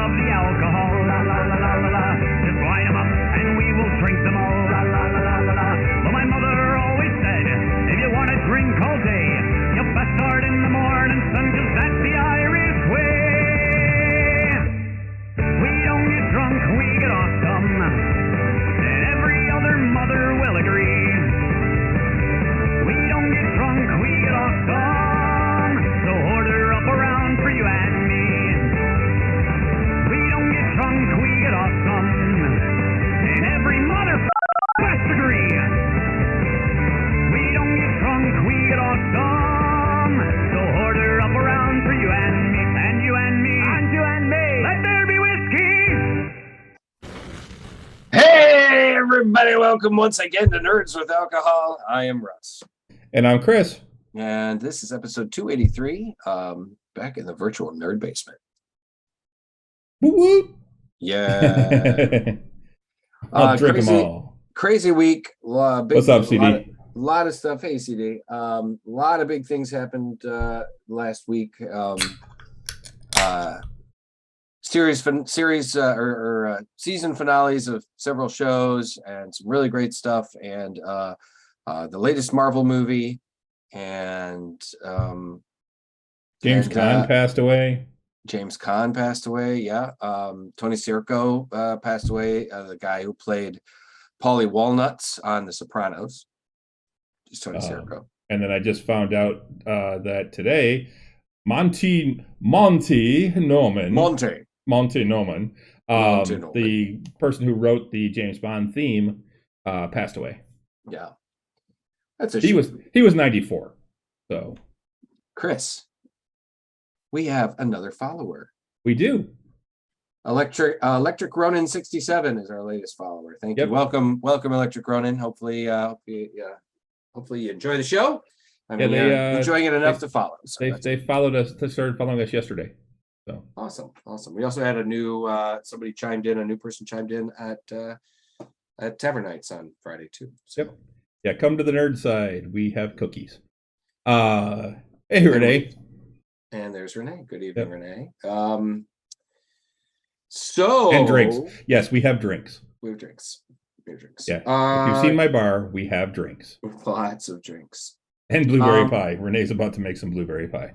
love the alcohol, la la la la la la. Just line 'em up and we will drink them all, la la la la la la. But my mother always said, if you want to drink all day, you best start in the morning, son, 'cause that's the Irish way. We don't get drunk, we get awesome, and every other mother will agree. We don't get drunk, we get awesome, so order up around for you and me. We don't get drunk, we get awesome, and every mother must agree. We don't get drunk, we get awesome, so order up around for you and me, and you and me, and you and me. Let there be whiskey. Hey, everybody, welcome once again to Nerds with Alcohol. I am Russ. And I'm Chris. And this is episode 283, back in the virtual nerd basement. Woo woo. Yeah. I'll drink them all. Crazy week. What's up, CD? A lot of stuff. Hey, CD. A lot of big things happened last week. Season finales of several shows and some really great stuff, and the latest Marvel movie, and James Caan passed away. James Caan passed away. Yeah. Tony Sirico passed away. The guy who played Paulie Walnuts on The Sopranos. Just Tony Sirico. And then I just found out that today, Monty Norman, the person who wrote the James Bond theme, passed away. Yeah, that's a he was 94. So, Chris, we have another follower. We do. Electric Ronin 67 is our latest follower. Thank you. Welcome, Electric Ronin. Hopefully you enjoy the show. I mean, they're enjoying it enough to follow. So they followed us. They started following us yesterday. So awesome. We also had a new somebody chimed in. A new person chimed in at Tavern Nights on Friday too. So. Yep. Yeah, come to the nerd side. We have cookies. Hey, Renee. And there's Renee. Good evening, Renee. And drinks. Yes, we have drinks. We have drinks. Yeah. If you've seen my bar, we have drinks. Lots of drinks. And blueberry pie. Renee's about to make some blueberry pie.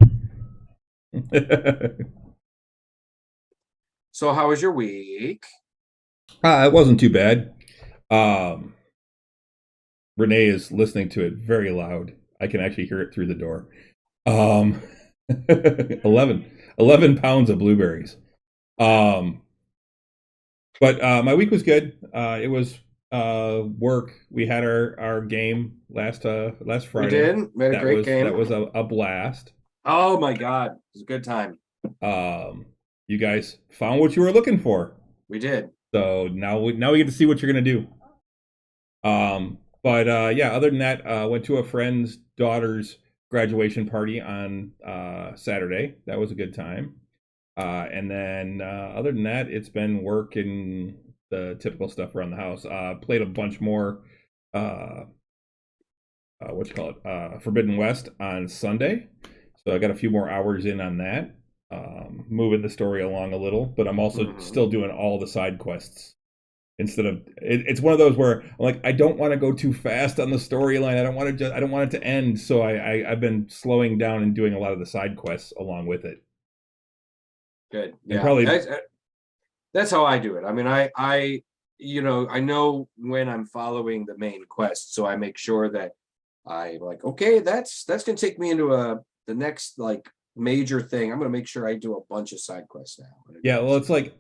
So how was your week? It wasn't too bad. Renee is listening to it very loud. I can actually hear it through the door. 11 pounds of blueberries. But my week was good. It was work. We had our game last Friday. We did. We had a great game. That was a blast. Oh my God, it was a good time. You guys found what you were looking for. We did. So now we get to see what you're gonna do. Other than that, went to a friend's daughter's graduation party on Saturday. That was a good time. And then other than that, it's been work and the typical stuff around the house. Played a bunch more Forbidden West on Sunday. So I got a few more hours in on that. Moving the story along a little, but I'm also still doing all the side quests. Instead of it's one of those where I'm like, I don't want to go too fast on the storyline. I don't want it to end. So I've been slowing down and doing a lot of the side quests along with it. Good. And yeah. Probably that's how I do it. I mean, I know when I'm following the main quest, so I make sure that I'm like, okay, that's gonna take me into the next like major thing. I'm gonna make sure I do a bunch of side quests now. Yeah, well, it's like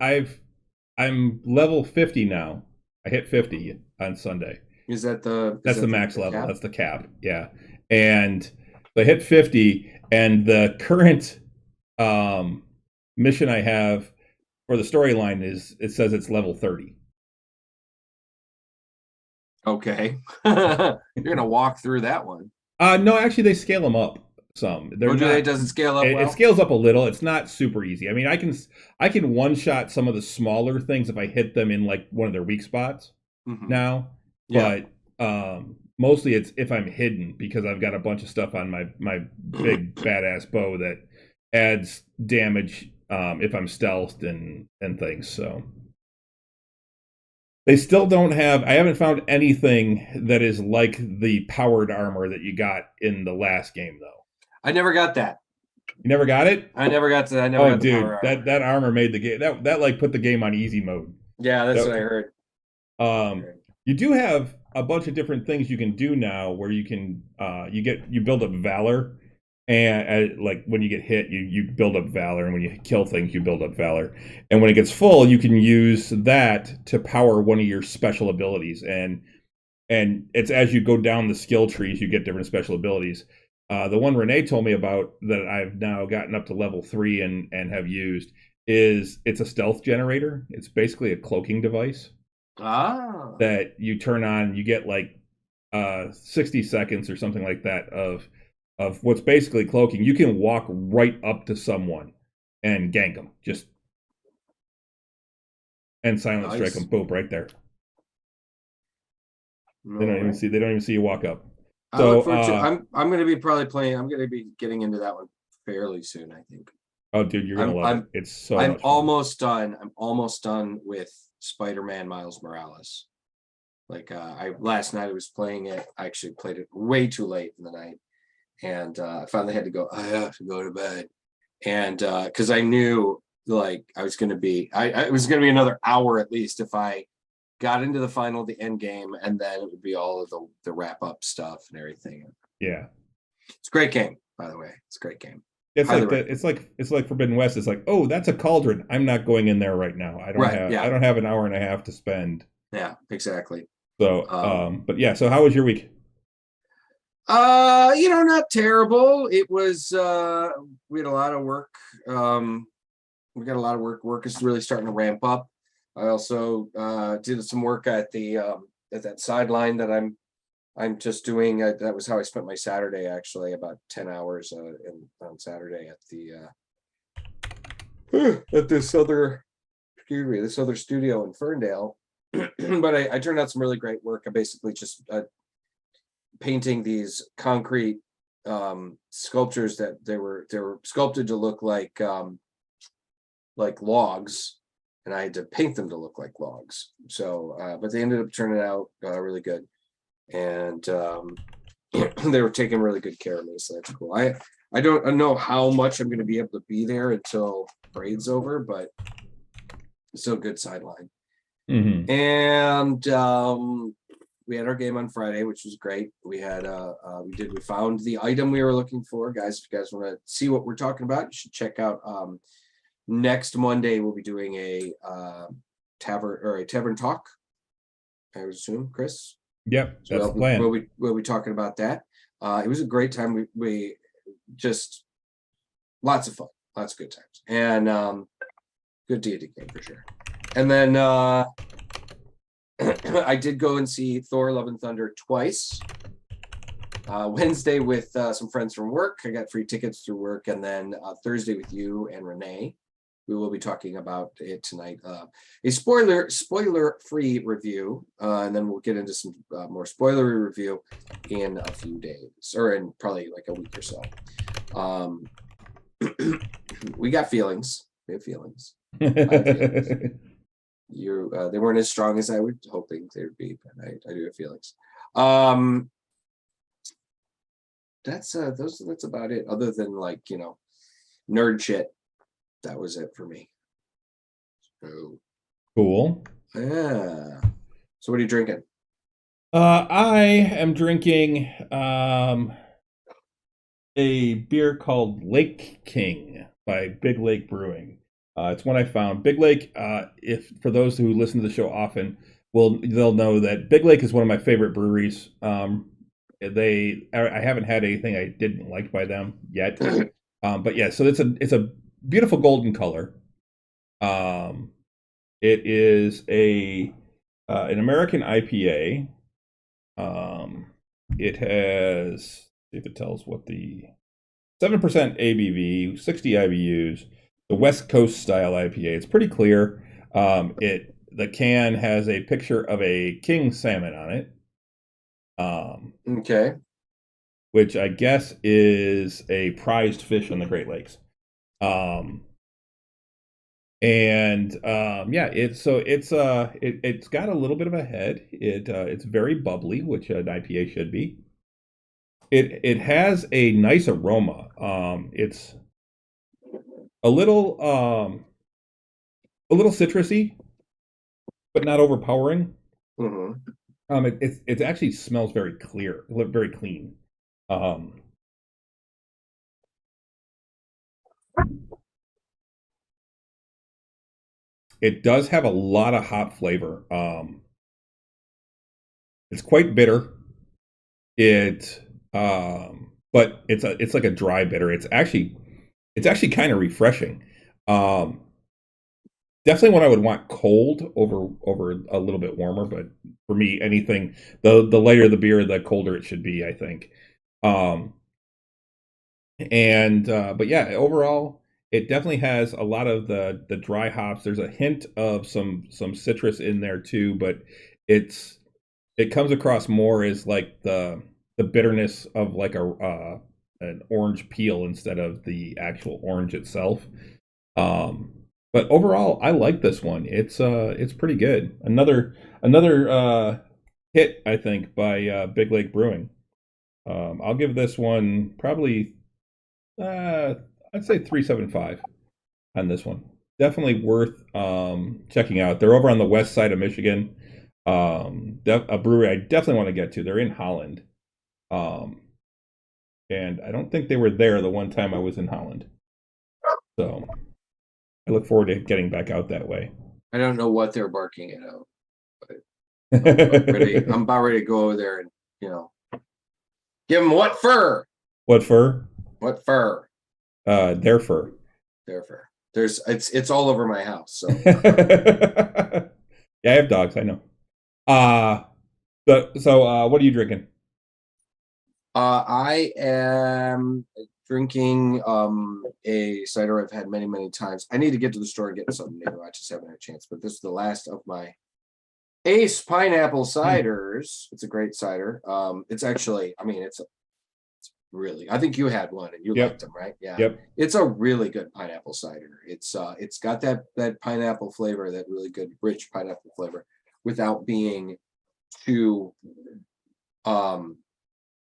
I'm level 50 now. I hit 50 on Sunday. That's the max level. Cap? That's the cap. Yeah. And I hit 50, and the current mission I have for the storyline it says it's level 30. Okay. You're gonna walk through that one. No, actually they scale them up some. Does it scale up? It scales up a little. It's not super easy. I mean, I can one shot some of the smaller things if I hit them in like one of their weak spots now. Yeah. But mostly it's if I'm hidden, because I've got a bunch of stuff on my big badass bow that adds damage if I'm stealthed and things. So they still don't have. I haven't found anything that is like the powered armor that you got in the last game, though. I never got that. You never got it? I never got the Dude, power armor. that armor made the game. That like put the game on easy mode. Yeah, that's what I heard. You do have a bunch of different things you can do now, where you can you build up valor, and like when you get hit, you build up valor, and when you kill things, you build up valor, and when it gets full, you can use that to power one of your special abilities, and it's as you go down the skill trees, you get different special abilities. The one Renee told me about that I've now gotten up to level 3 and have used it's a stealth generator. It's basically a cloaking device that you turn on. You get like 60 seconds or something like that of what's basically cloaking. You can walk right up to someone and gank them, just and silent strike them. Boom, right there. They don't even see you walk up. So I'm going to be probably playing. I'm going to be getting into that one fairly soon, I think. Oh, dude, you're gonna love it. It's so. I'm almost done. I'm almost done with Spider-Man Miles Morales. Like last night I was playing it. I actually played it way too late in the night, and I finally had to go. I have to go to bed, and because I knew like I was going to be. It was going to be another hour at least if I got into the end game, and then it would be all of the wrap up stuff and everything. Yeah, it's a great game, by the way. It's a great game. It's like Forbidden West. It's like, oh, that's a cauldron. I'm not going in there right now. I don't have an hour and a half to spend. Yeah, exactly. So, but yeah. So, how was your week? Not terrible. It was. We had a lot of work. We got a lot of work. Work is really starting to ramp up. I also did some work at that sideline that I'm just doing. That was how I spent my Saturday, actually, about 10 hours on Saturday at this other studio in Ferndale. But I turned out some really great work. I basically just painting these concrete sculptures that they were sculpted to look like logs, and I had to paint them to look like logs. So, but they ended up turning out really good. And they were taking really good care of me, so that's cool. I don't know how much I'm going to be able to be there until parade's over, but it's still a good sideline. Mm-hmm. And we had our game on Friday, which was great. We had we found the item we were looking for, guys. If you guys want to see what we're talking about, you should check out. Next Monday we'll be doing a tavern talk, I would assume, Chris. Yep, that's the plan. We'll be talking about that. It was a great time. We just lots of fun, lots of good times, and good D&D game for sure. And then I did go and see Thor Love and Thunder twice. Wednesday with some friends from work. I got free tickets through work, and then Thursday with you and Renee. We will be talking about it tonight. A spoiler-free review, and then we'll get into some more spoilery review in a few days, or in probably like a week or so. We got feelings. We have feelings. I have feelings. They weren't as strong as I was hoping they would be, but I do have feelings. That's about it. Other than nerd shit. That was it for me. So, cool. Yeah. So what are you drinking? I am drinking a beer called Lake King by Big Lake Brewing. It's one I found. Big Lake, if for those who listen to the show often, they'll know that Big Lake is one of my favorite breweries. I haven't had anything I didn't like by them yet. But yeah, so it's a beautiful golden color. It is an American IPA. It has, see if it tells what the 7% ABV, 60 IBUs, the West Coast style IPA. It's pretty clear. The can has a picture of a king salmon on it. Okay. Which I guess is a prized fish in the Great Lakes. And yeah, it's got a little bit of a head. It's very bubbly, which an IPA should be. It has a nice aroma. It's a little citrusy, but not overpowering. Hmm. It actually smells very clear, very clean. Um, it does have a lot of hop flavor. It's quite bitter. But it's like a dry bitter. It's actually kind of refreshing. Um, Definitely what I would want cold over a little bit warmer. But for me, anything the lighter the beer, the colder it should be, I think. Um, and But yeah, overall, it definitely has a lot of the dry hops. There's a hint of some citrus in there too, but it's it comes across more as like the bitterness of like a an orange peel instead of the actual orange itself. Um, but overall, I like this one. It's pretty good. Another hit, I think, by Big Lake Brewing. I'll give this one probably uh, I'd say 3.75 on this one. Definitely worth checking out. They're over on the west side of Michigan. A brewery I definitely want to get to. They're in Holland. Um, and I don't think they were there the one time I was in Holland. So I look forward to getting back out that way. I don't know what they're barking at out, but I'm about ready to go over there and give them what fur? What fur? What fur? Their fur. Their fur. It's all over my house. So Yeah, I have dogs. I know. What are you drinking? I am drinking a cider I've had many, many times. I need to get to the store and get something new. I just haven't had a chance. But this is the last of my Ace pineapple ciders. It's a great cider. It's actually, I mean, it's really, I think you had one and you Yep. liked them, right? Yeah. Yep. It's a really good pineapple cider. It's got that pineapple flavor, that really good rich pineapple flavor, without being too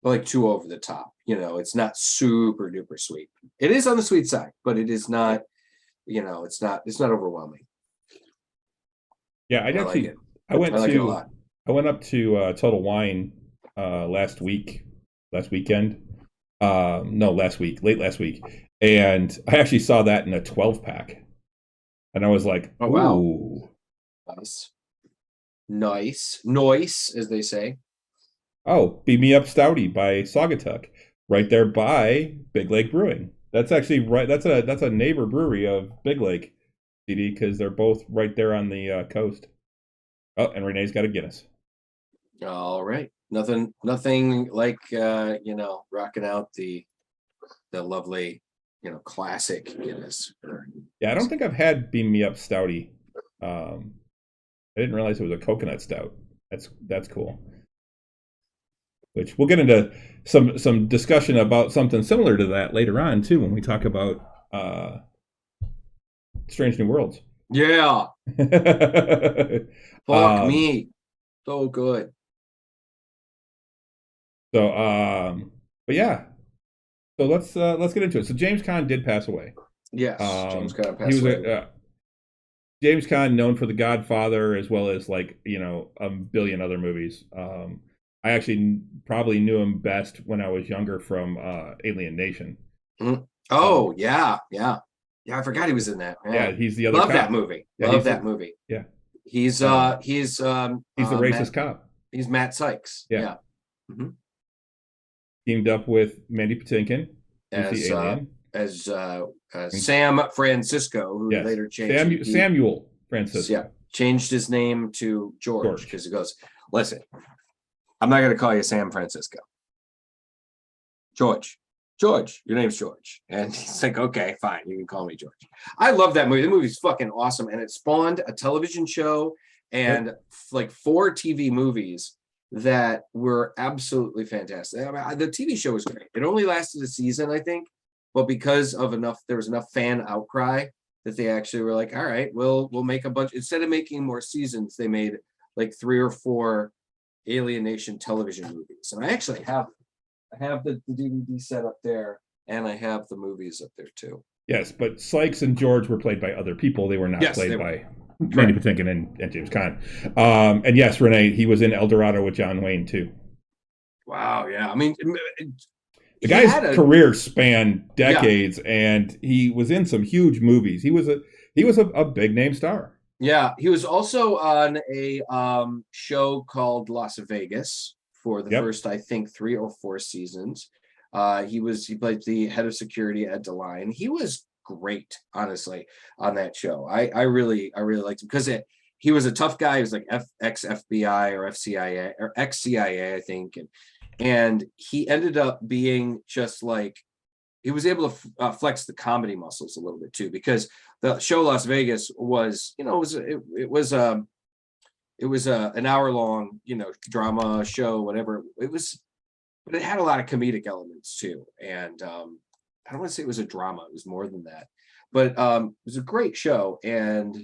like too over the top. It's not super duper sweet. It is on the sweet side, but it is not, it's not overwhelming. Yeah, I like it. I went I like it a lot. I went up to Total Wine last weekend. No, late last week, and I actually saw that in a 12-pack, and I was like, Oh wow, ooh, nice, as they say. oh, Beat Me Up Stouty by Saugatuck, right there by Big Lake Brewing. That's actually right. That's a neighbor brewery of Big Lake, CD, because they're both right there on the coast. Oh, and Renee's got a Guinness. All right, nothing like rocking out the lovely classic Guinness. Yeah, I don't think I've had Beam Me Up Stouty. I didn't realize it was a coconut stout. That's cool. Which we'll get into some discussion about something similar to that later on too when we talk about Strange New Worlds. Yeah. Fuck me. So good. So but yeah. So let's get into it. So James Caan did pass away. Yes, James Caan passed away. James Caan, known for The Godfather, as well as a billion other movies. I actually probably knew him best when I was younger from Alien Nation. Mm-hmm. Oh yeah. I forgot he was in that. Yeah, he's the other. Love cop. that movie. Yeah, Love that movie. Yeah, he's the racist cop. He's Matt Sykes. Yeah. Mm-hmm. Teamed up with Mandy Patinkin as the alien. As Sam Francisco, who later changed Samuel Francisco. Yeah, changed his name to George because he goes, listen, I'm not going to call you Sam Francisco. George, your name's George. And he's like, okay, fine, you can call me George. I love that movie. The movie's fucking awesome. And it spawned a television show and like 4 TV movies that were absolutely fantastic. I mean, the TV show was great. It only lasted a season, I think, but because of there was enough fan outcry that they actually were like, all right, we'll make a bunch, instead of making more seasons, they made like 3 or 4 Alien Nation television movies. And I actually have the DVD set up there, and I have the movies up there too. Yes, but Sykes and George were played by other people. They were not Yes, played they were. by Mandy Patinkin and James Caan. And yes, Renee, he was in El Dorado with John Wayne too. Wow, yeah. I mean, The guy's career spanned decades, and he was in some huge movies. He was a big name star. Yeah, he was also on a show called Las Vegas for the first, I think, 3 or 4 seasons. He played the head of security at DeLine. He was great, honestly, on that show. I really liked him because he was a tough guy. He was like ex FBI or FCIA or ex CIA, I think, and he ended up being just like, he was able to flex the comedy muscles a little bit too, because the show Las Vegas was, it was an hour long, drama show, whatever it was, but it had a lot of comedic elements too. And I don't want to say it was a drama; it was more than that. But it was a great show, and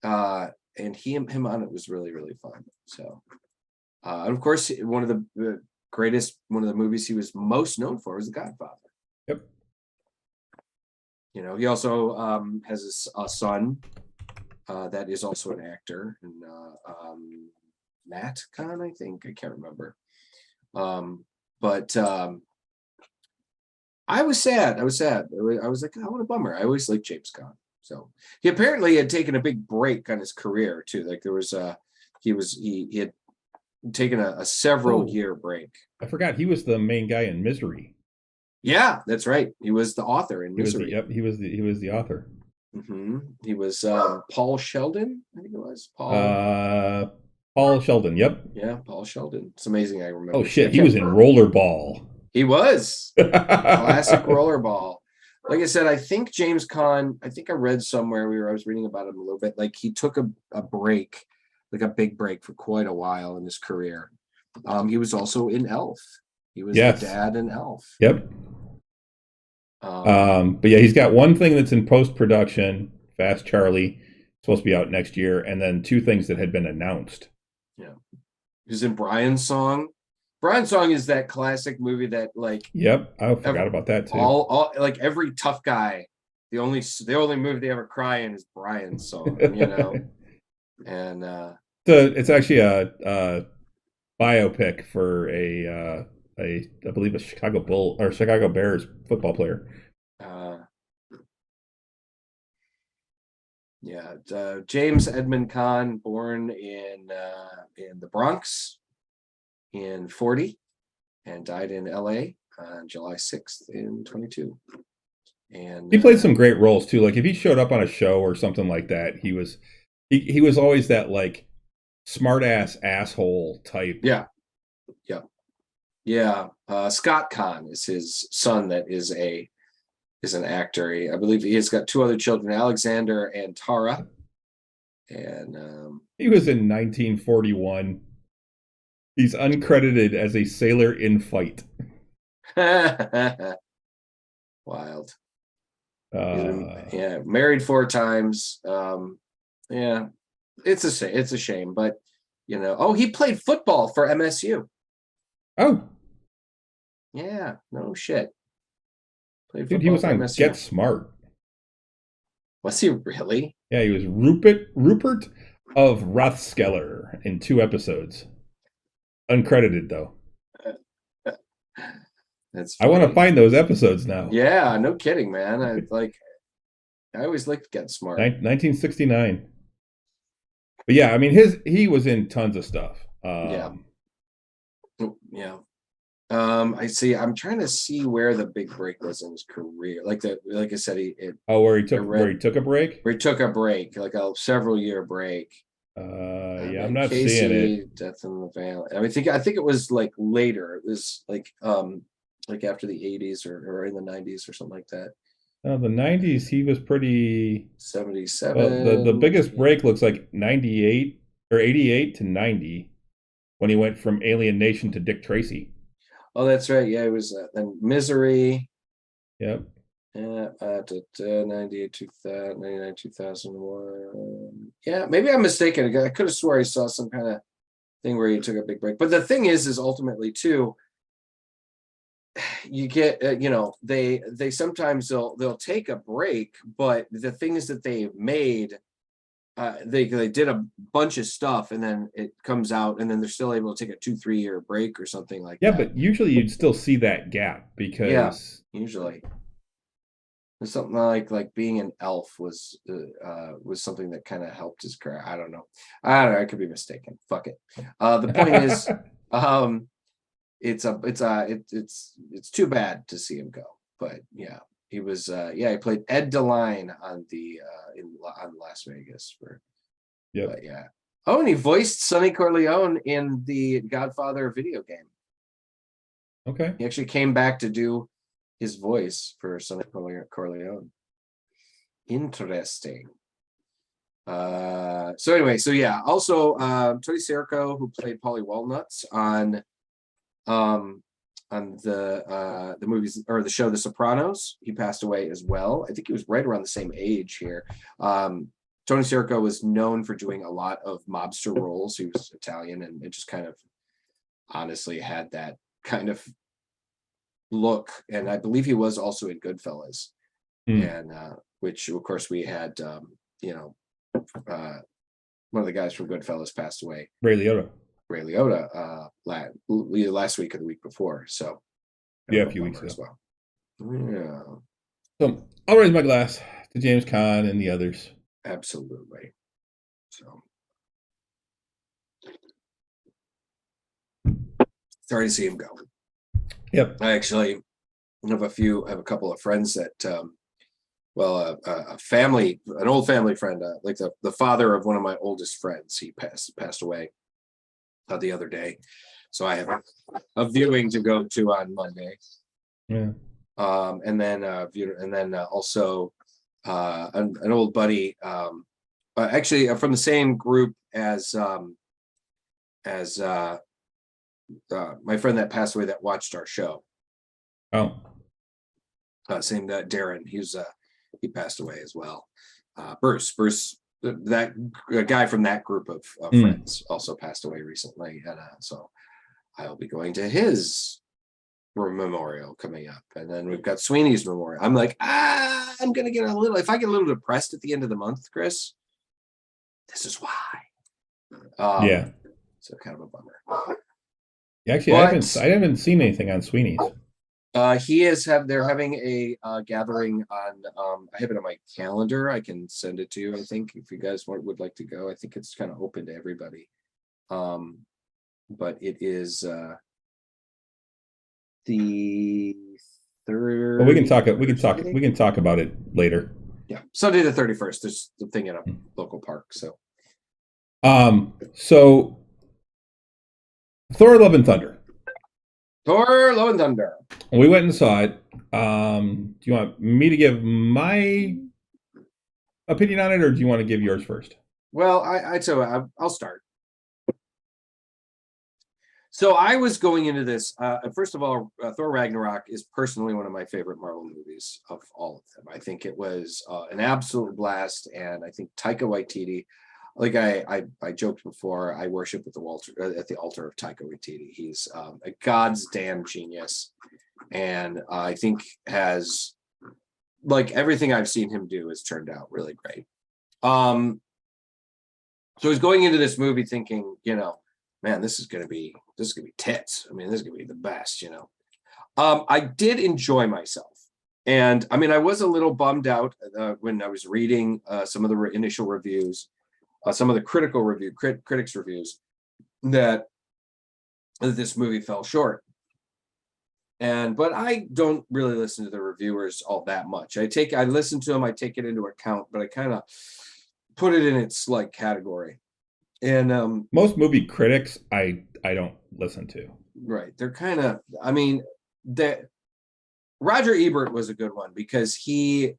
him on it was really, really fun. So, and of course, one of the movies he was most known for was The Godfather. Yep. He also has a son that is also an actor, and Matt Kahn, I think. I can't remember. But I was sad. I was like, oh, what a bummer. I always liked James Caan. So he apparently had taken a big break on his career too. Like there was he had taken a several year break. I forgot he was the main guy in Misery. Yeah, that's right. He was the author in Misery. He was the author. Mm-hmm. He was Paul Sheldon, I think it was Paul. Paul Sheldon. Yep. Yeah, Paul Sheldon. It's amazing. I remember. Oh shit, he was in Rollerball. He was classic Rollerball. Like I said, I think James Caan. I think I read somewhere I was reading about him a little bit. Like he took a break, like a big break for quite a while in his career. He was also in Elf. He was the dad in Elf. Yep. But yeah, he's got one thing that's in post-production, Fast Charlie, supposed to be out next year, and then 2 things that had been announced. Yeah. He's in Brian's Song. Brian's Song is that classic movie that, like, yep, I forgot about that too. All like every tough guy, the only movie they ever cry in is Brian's Song, And it's actually a biopic for I believe a Chicago Bears football player. James Edmund Caan, born in the Bronx in 40 and died in LA on July 6th in 22. And he played some great roles too. Like if he showed up on a show or something like that, he was always that like smart asshole type. Yeah. Scott Caan is his son that is an actor. I believe he has got 2 other children, Alexander and Tara. And he was in 1941. He's uncredited as a sailor in fight. Wild. Married 4 times. It's a shame, but he played football for MSU. Oh. Yeah, no shit. Dude, he was on MSU. Get Smart. Was he really? Yeah, he was Rupert of Rothskeller in 2 episodes. Uncredited though. That's funny. I want to find those episodes now. Yeah, no kidding, man. I always liked Get Smart. 1969. But yeah, I mean he was in tons of stuff. Yeah. I see. I'm trying to see where the big break was in his career. Like I said, where he took a break. Where he took a break, like a several year break. I'm not seeing it. Death in the Valley. I think it was like later. It was like after the 80s or in the 90s or something like that. The 90s, he was pretty 77. The biggest break looks like 98 or 88 to 90 when he went from Alien Nation to Dick Tracy. Oh, that's right. Yeah, it was Misery. Yep. 98, 2000, 99, 2001. Yeah, maybe I'm mistaken. I could have swore I saw some kind of thing where he took a big break. But the thing is ultimately too, you get they sometimes they'll take a break, but the things that they made, they did a bunch of stuff and then it comes out and then they're still able to take a 2-3 year break or something like Yeah, that. but usually you'd still see that gap because Usually there's something like being an elf was something that kind of helped his career. I don't know. I could be mistaken. Fuck it. The point is, it's too bad to see him go. But yeah, he was he played Ed DeLine on on Las Vegas for. Yep. But yeah. Oh, and he voiced Sonny Corleone in the Godfather video game. Okay. He actually came back to do his voice for Sonny Corleone. Interesting. So anyway, also Tony Sirico, who played Paulie Walnuts on the movies or the show The Sopranos, he passed away as well. I think he was right around the same age here. Tony Sirico was known for doing a lot of mobster roles. He was Italian and it just kind of honestly had that kind of look. And I believe he was also in Goodfellas. And which of course we had one of the guys from Goodfellas passed away. Ray Liotta. Last week or the week before. So yeah, a few weeks ago as well. Yeah. So I'll raise my glass to James Caan and the others. Absolutely. So sorry to see him go. Yep. I actually have a couple of friends that an old family friend, like the father of one of my oldest friends, he passed away the other day. So I have a viewing to go to on Monday. Yeah. And then also an old buddy, actually from the same group as my friend that passed away that watched our show. Oh. Same that Darren, he passed away as well. Bruce, that guy from that group of friends also passed away recently, and so I'll be going to his memorial coming up, and then we've got Sweeney's memorial. I'm like, I'm gonna get if I get a little depressed at the end of the month, Chris, this is why. Yeah. So kind of a bummer. Actually, I haven't seen anything on Sweeney's. They're having a gathering on I have it on my calendar. I can send it to you, I think, if you guys would like to go. I think it's kind of open to everybody. But it is the third. Well, we can talk about it later. Yeah, Sunday the 31st. There's the thing at a local park. So Thor Love and Thunder. Thor Love and Thunder. We went and saw it. Do you want me to give my opinion on it, or do you want to give yours first? Well, I'll start. So I was going into this. First of all, Thor Ragnarok is personally one of my favorite Marvel movies of all of them. I think it was an absolute blast, and I think Taika Waititi. Like I joked before, I worship at the altar of Taika Waititi. He's a God's damn genius, and I think has, like, everything I've seen him do has turned out really great. So I was going into this movie thinking, man, this is gonna be tits. I mean, this is gonna be the best. I did enjoy myself, and I mean, I was a little bummed out when I was reading some of the initial reviews. Some of the critics reviews that this movie fell short. But I don't really listen to the reviewers all that much. I listen to them, I take it into account, but I kind of put it in its like category. And most movie critics I don't listen to. Right. They're kind of, I mean, that Roger Ebert was a good one because he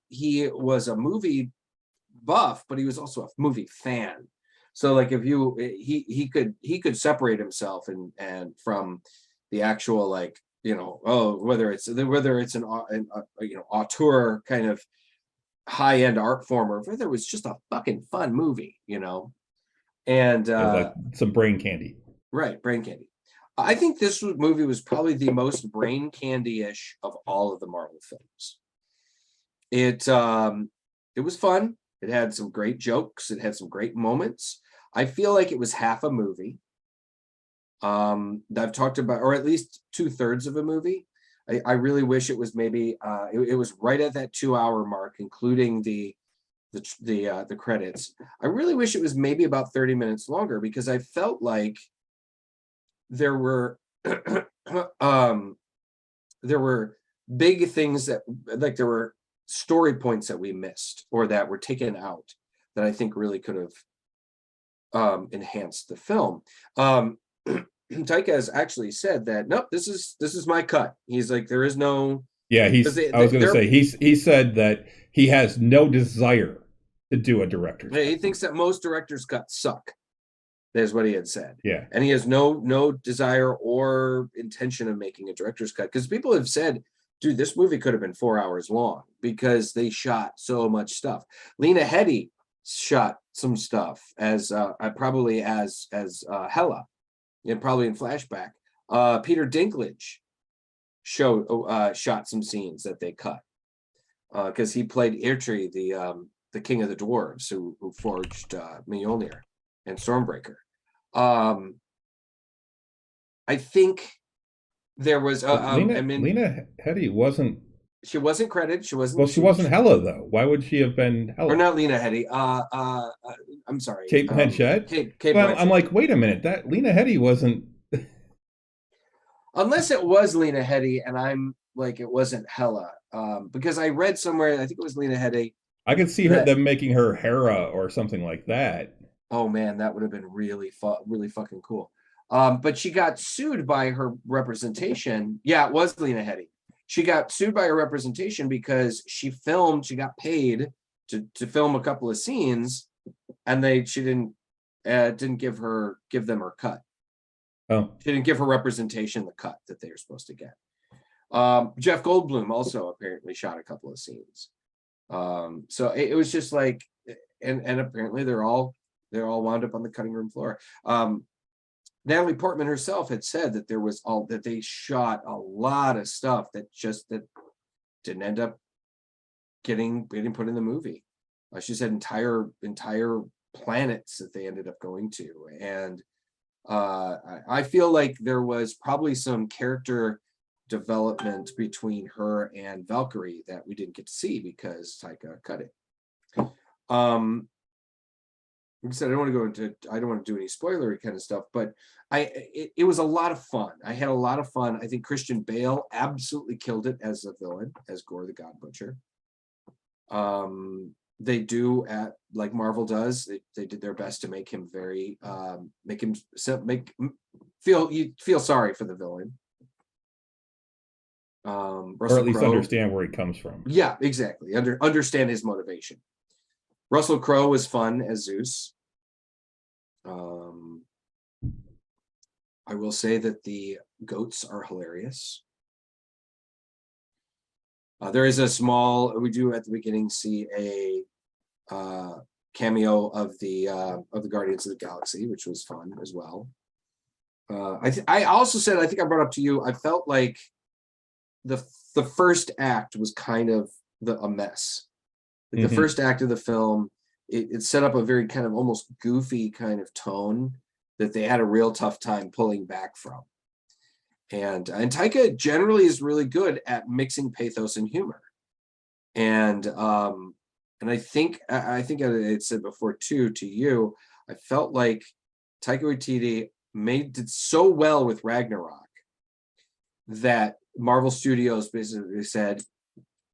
was a movie buff, but he was also a movie fan. So like if he could separate himself and from the actual like whether it's an auteur kind of high-end art form, or whether it was just a fucking fun movie, and like some brain candy. right, brain candy. I think this movie was probably the most brain candy-ish of all of the Marvel films. It was fun. It had some great jokes. It had some great moments. I feel like it was half a movie. I've talked about, or at least 2/3 of a movie. I really wish it was maybe it was right at that 2-hour mark, including the credits. I really wish it was maybe about 30 minutes longer, because I felt like there were there were big things that, like, there were story points that we missed or that were taken out that I think really could have enhanced the film. Taika has actually said that, nope, this is my cut. He's like, there is no. Yeah, I was going to say he said that he has no desire to do a director's cut. He thinks that most director's cuts suck. That's what he had said. Yeah, and he has no desire or intention of making a director's cut, because people have said, dude, this movie could have been 4 hours long because they shot so much stuff. Lena Headey shot some stuff as probably as Hela, and probably in flashback. Peter Dinklage shot some scenes that they cut, because he played Irtri, the king of the dwarves who forged Mjolnir and Stormbreaker. I think there was Lena Headey wasn't. She wasn't credited. She wasn't. Well, she wasn't Hela though. Why would she have been Hela? Or not Lena Headey. I'm sorry. Kate Blanchett. Kate Well, Blanchett. I'm like, wait a minute. That Lena Headey wasn't. Unless it was Lena Headey, and I'm like, it wasn't Hela. Because I read somewhere, I think it was Lena Headey. I could see them making her Hera or something like that. Oh man, that would have been really fucking cool. But she got sued by her representation. Yeah, it was Lena Headey. She got sued by her representation because she got paid to film a couple of scenes, and she didn't give them her cut. Oh, she didn't give her representation the cut that they were supposed to get. Jeff Goldblum also apparently shot a couple of scenes. So it was just like, and apparently they're all wound up on the cutting room floor. Natalie Portman herself had said that they shot a lot of stuff that didn't end up getting put in the movie. She said entire planets that they ended up going to, and I feel like there was probably some character development between her and Valkyrie that we didn't get to see because Taika cut it. Like I said, I don't want to do any spoilery kind of stuff, but it was a lot of fun. I had a lot of fun. I think Christian Bale absolutely killed it as a villain, as Gore the God Butcher. They do, like Marvel does, they did their best to make him feel sorry for the villain. or at least understand where he comes from. Yeah, exactly. Understand his motivation. Russell Crowe was fun as Zeus. I will say that the goats are hilarious. There is we do at the beginning see a cameo of the Guardians of the Galaxy, which was fun as well. I also said, I think I brought up to you, I felt like the first act was kind of a mess. Like the first act of the film, it set up a very kind of almost goofy kind of tone that they had a real tough time pulling back from. And Taika generally is really good at mixing pathos and humor. And I think I had said before too to you, I felt like Taika Waititi did so well with Ragnarok that Marvel Studios basically said,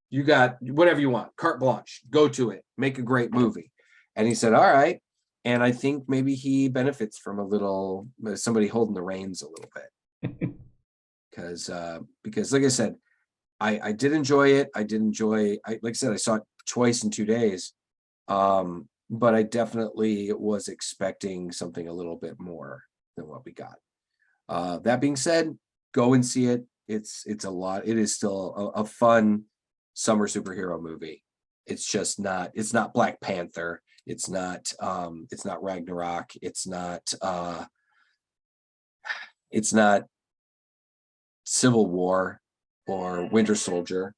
you got whatever you want, carte blanche, go to it, make a great movie. And he said, all right. And I think maybe he benefits from somebody holding the reins a little bit. Because like I said, I did enjoy it. Like I said, I saw it twice in 2 days. But I definitely was expecting something a little bit more than what we got. That being said, go and see it. it's a lot. It is still a fun summer superhero movie. It's just not, it's not Black Panther. It's not Ragnarok. It's not Civil War or Winter Soldier.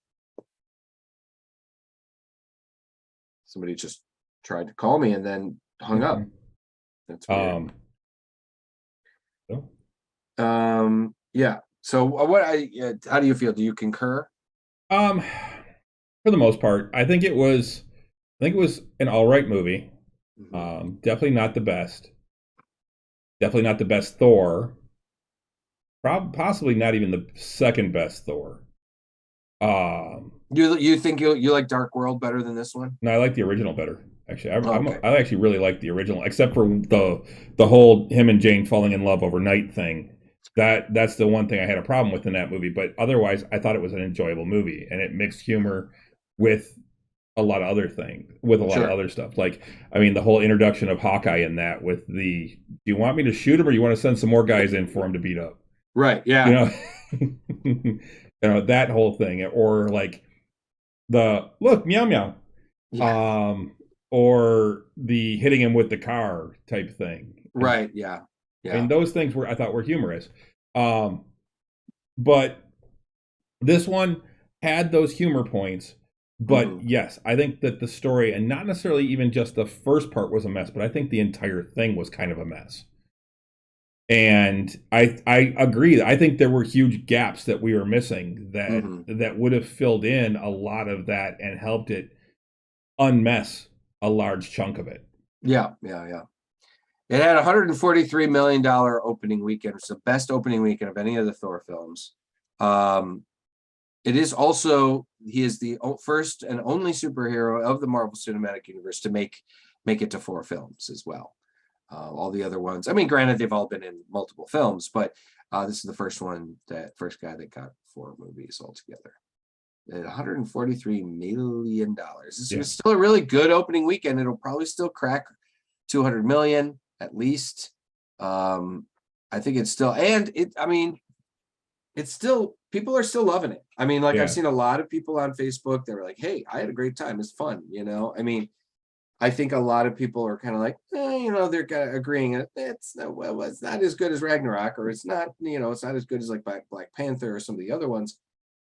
Somebody just tried to call me and then hung up. That's weird. Yeah. So how do you feel? Do you concur? For the most part, I think it was an all right movie. Definitely not the best. Definitely not the best Thor. Possibly not even the second best Thor. You think you like Dark World better than this one? No, I like the original better. Actually, Okay. I actually really like the original, except for the whole him and Jane falling in love overnight thing. That's the one thing I had a problem with in that movie. But otherwise, I thought it was an enjoyable movie, and it mixed humor with a lot of other things, with a lot of other stuff. Like, I mean, the whole introduction of Hawkeye in that with do you want me to shoot him or you want to send some more guys in for him to beat up? Right. Yeah. You know, that whole thing, or like the look meow meow, Yeah. or the hitting him with the car type thing. Right. Yeah. I mean, those things I thought were humorous. But this one had those humor points. But yes, I think that the story, and not necessarily even just the first part was a mess, but I think the entire thing was kind of a mess. And I agree. I think there were huge gaps that we were missing that would have filled in a lot of that and helped it unmess a large chunk of it. Yeah. It had $143 million opening weekend. It's the best opening weekend of any of the Thor films. It is also, he is the first and only superhero of the Marvel Cinematic Universe to make it to 4 films as well. All the other ones, I mean, granted, they've all been in multiple films, but this is the first guy that got 4 movies altogether. At $143 million. This was still a really good opening weekend. It'll probably still crack 200 million at least. I think it's still, and it's still, people are still loving it. I mean, I've seen a lot of people on Facebook that were like, hey, I had a great time. It's fun. I mean, I think a lot of people are kind of like, they're kind of agreeing it's not as good as Ragnarok, or it's not, it's not as good as like Black Panther or some of the other ones,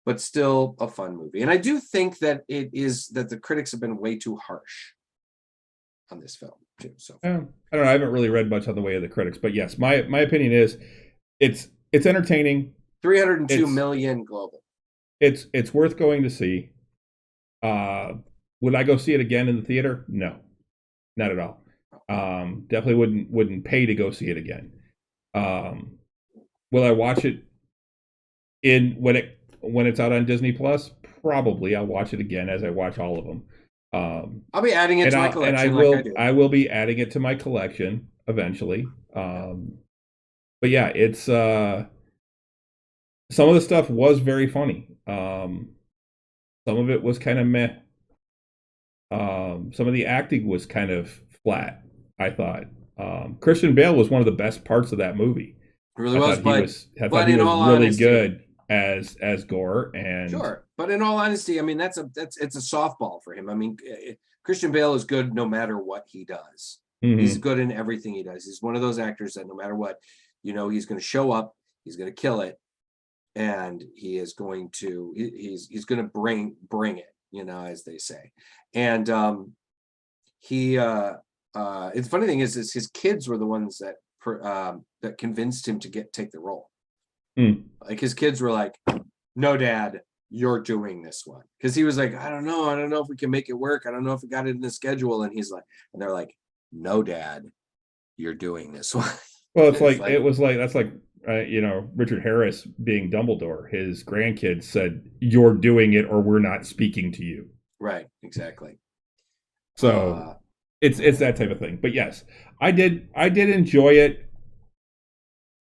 but still a fun movie. And I do think that that the critics have been way too harsh on this film too. So I don't know. I haven't really read much on the way of the critics, but yes, my opinion is it's entertaining. 302 million global. It's worth going to see. Would I go see it again in the theater? No, not at all. Definitely wouldn't pay to go see it again. Will I watch it when it's out on Disney Plus? Probably. I'll watch it again, as I watch all of them. I'll be adding it to my collection. I will be adding it to my collection eventually. But yeah, it's some of the stuff was very funny. Some of it was kind of meh. Some of the acting was kind of flat, I thought. Christian Bale was one of the best parts of that movie. It really was, but he was really good as Gore. And sure, but in all honesty, I mean, it's a softball for him. I mean, Christian Bale is good no matter what he does. He's good in everything he does. He's one of those actors that no matter what, he's going to show up, he's going to kill it, and he's going to bring it, as they say. And the funny thing is his kids were the ones that convinced him to take the role. Like his kids were like, no, Dad, you're doing this one. Because he was like, I don't know if we can make it work. I don't know if we got it in the schedule. And they're like, no, Dad, you're doing this one. Well, that's like Richard Harris being Dumbledore. His grandkids said, you're doing it or we're not speaking to you. Right, exactly. So it's that type of thing. But yes, I did enjoy it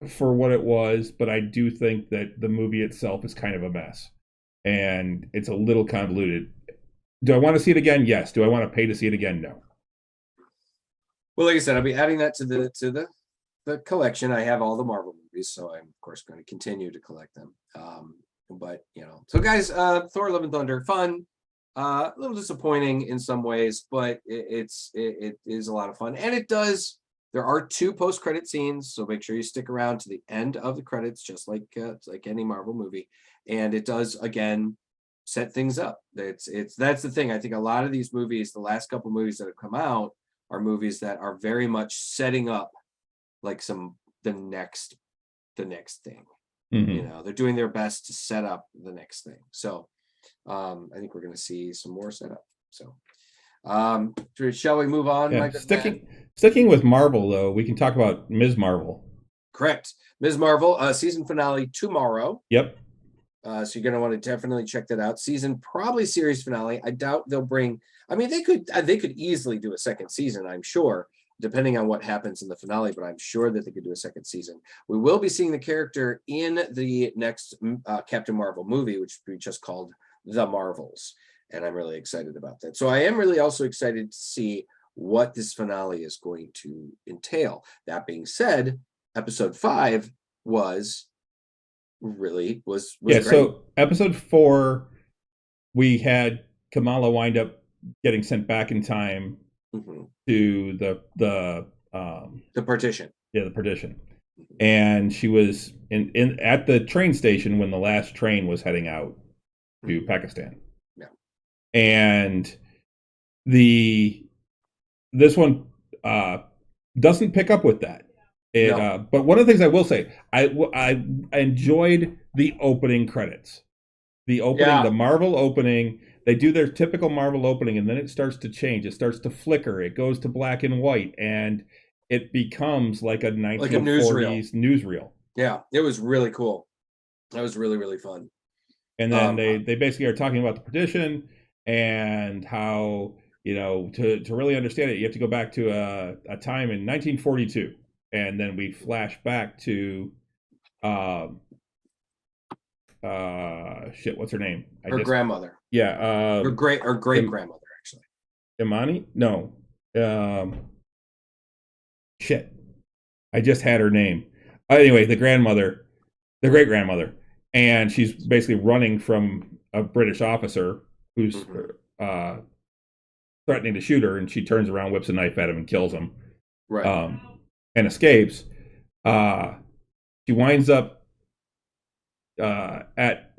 for what it was, but I do think that the movie itself is kind of a mess. And it's a little convoluted. Do I want to see it again? Yes. Do I want to pay to see it again? No. Well, like I said, I'll be adding that to the collection. I have all the Marvel movies, so I'm of course going to continue to collect them. But so guys, Thor Love and Thunder, fun, a little disappointing in some ways, but it is a lot of fun, and there are 2 post-credit scenes, so make sure you stick around to the end of the credits, just like any Marvel movie, and it does again set things up. That's the thing. I think a lot of these movies, the last couple movies that have come out, are movies that are very much setting up like the next thing. They're doing their best to set up the next thing. So I think we're going to see some more setup. So shall we move on? Yeah, sticking with Marvel, though, we can talk about Ms. Marvel. Correct. Ms. Marvel, season finale tomorrow. Yep. So you're going to want to definitely check that out. Probably series finale. I doubt they'll bring. I mean, they could easily do a second season, I'm sure, depending on what happens in the finale, but I'm sure that they could do a second season. We will be seeing the character in the next Captain Marvel movie, which we just called The Marvels, and I'm really excited about that. So I am really also excited to see what this finale is going to entail. That being said, episode 5 was great. So episode 4, we had Kamala wind up getting sent back in time to the partition. Yeah, the partition. And she was in at the train station when the last train was heading out to Pakistan. Yeah. And this one doesn't pick up with that. But one of the things I will say, I enjoyed the opening credits. The Marvel opening. They do their typical Marvel opening, and then it starts to change. It starts to flicker. It goes to black and white, and it becomes like a 1940s newsreel. Yeah, it was really cool. That was really, really fun. And then they basically are talking about the partition and how, to really understand it, you have to go back to a time in 1942. And then we flash back to what's her name? Her grandmother. Yeah. Her great grandmother, actually. Imani? No. I just had her name. Anyway, the great grandmother. And she's basically running from a British officer who's threatening to shoot her, and she turns around, whips a knife at him, and kills him. Right. And escapes. She winds up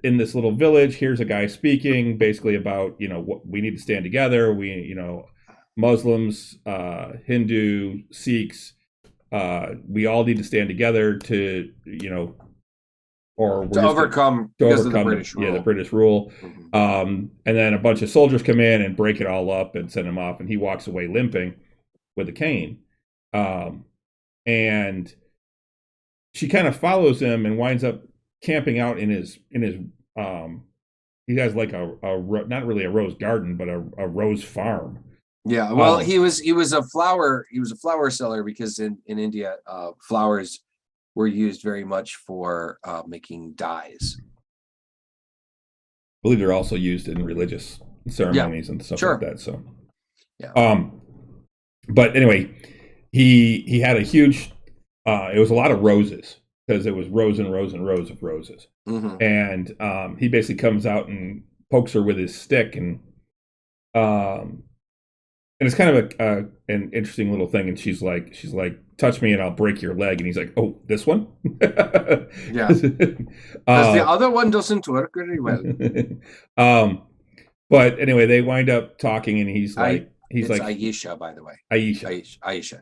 in this little village. Here's a guy speaking basically about what we need to stand together. We Muslims, Hindu, Sikhs, we all need to stand together to overcome the British rule. Yeah, the British rule. And then a bunch of soldiers come in and break it all up and send him off, and he walks away limping with a cane. And she kind of follows him and winds up camping out in his he has like a not really a rose garden, but a rose farm. Yeah, well, he was a flower seller, because in India, flowers were used very much for making dyes. I believe they're also used in religious ceremonies and stuff like that. So, but anyway, he had a huge. It was a lot of roses, because it was rows and rows and rows of roses. And he basically comes out and pokes her with his stick, and it's kind of an interesting little thing. And she's like, touch me and I'll break your leg. And he's like, oh, this one? Yeah. Because the other one doesn't work very well. But anyway, they wind up talking, and he's like Aisha, by the way. Aisha. Aisha.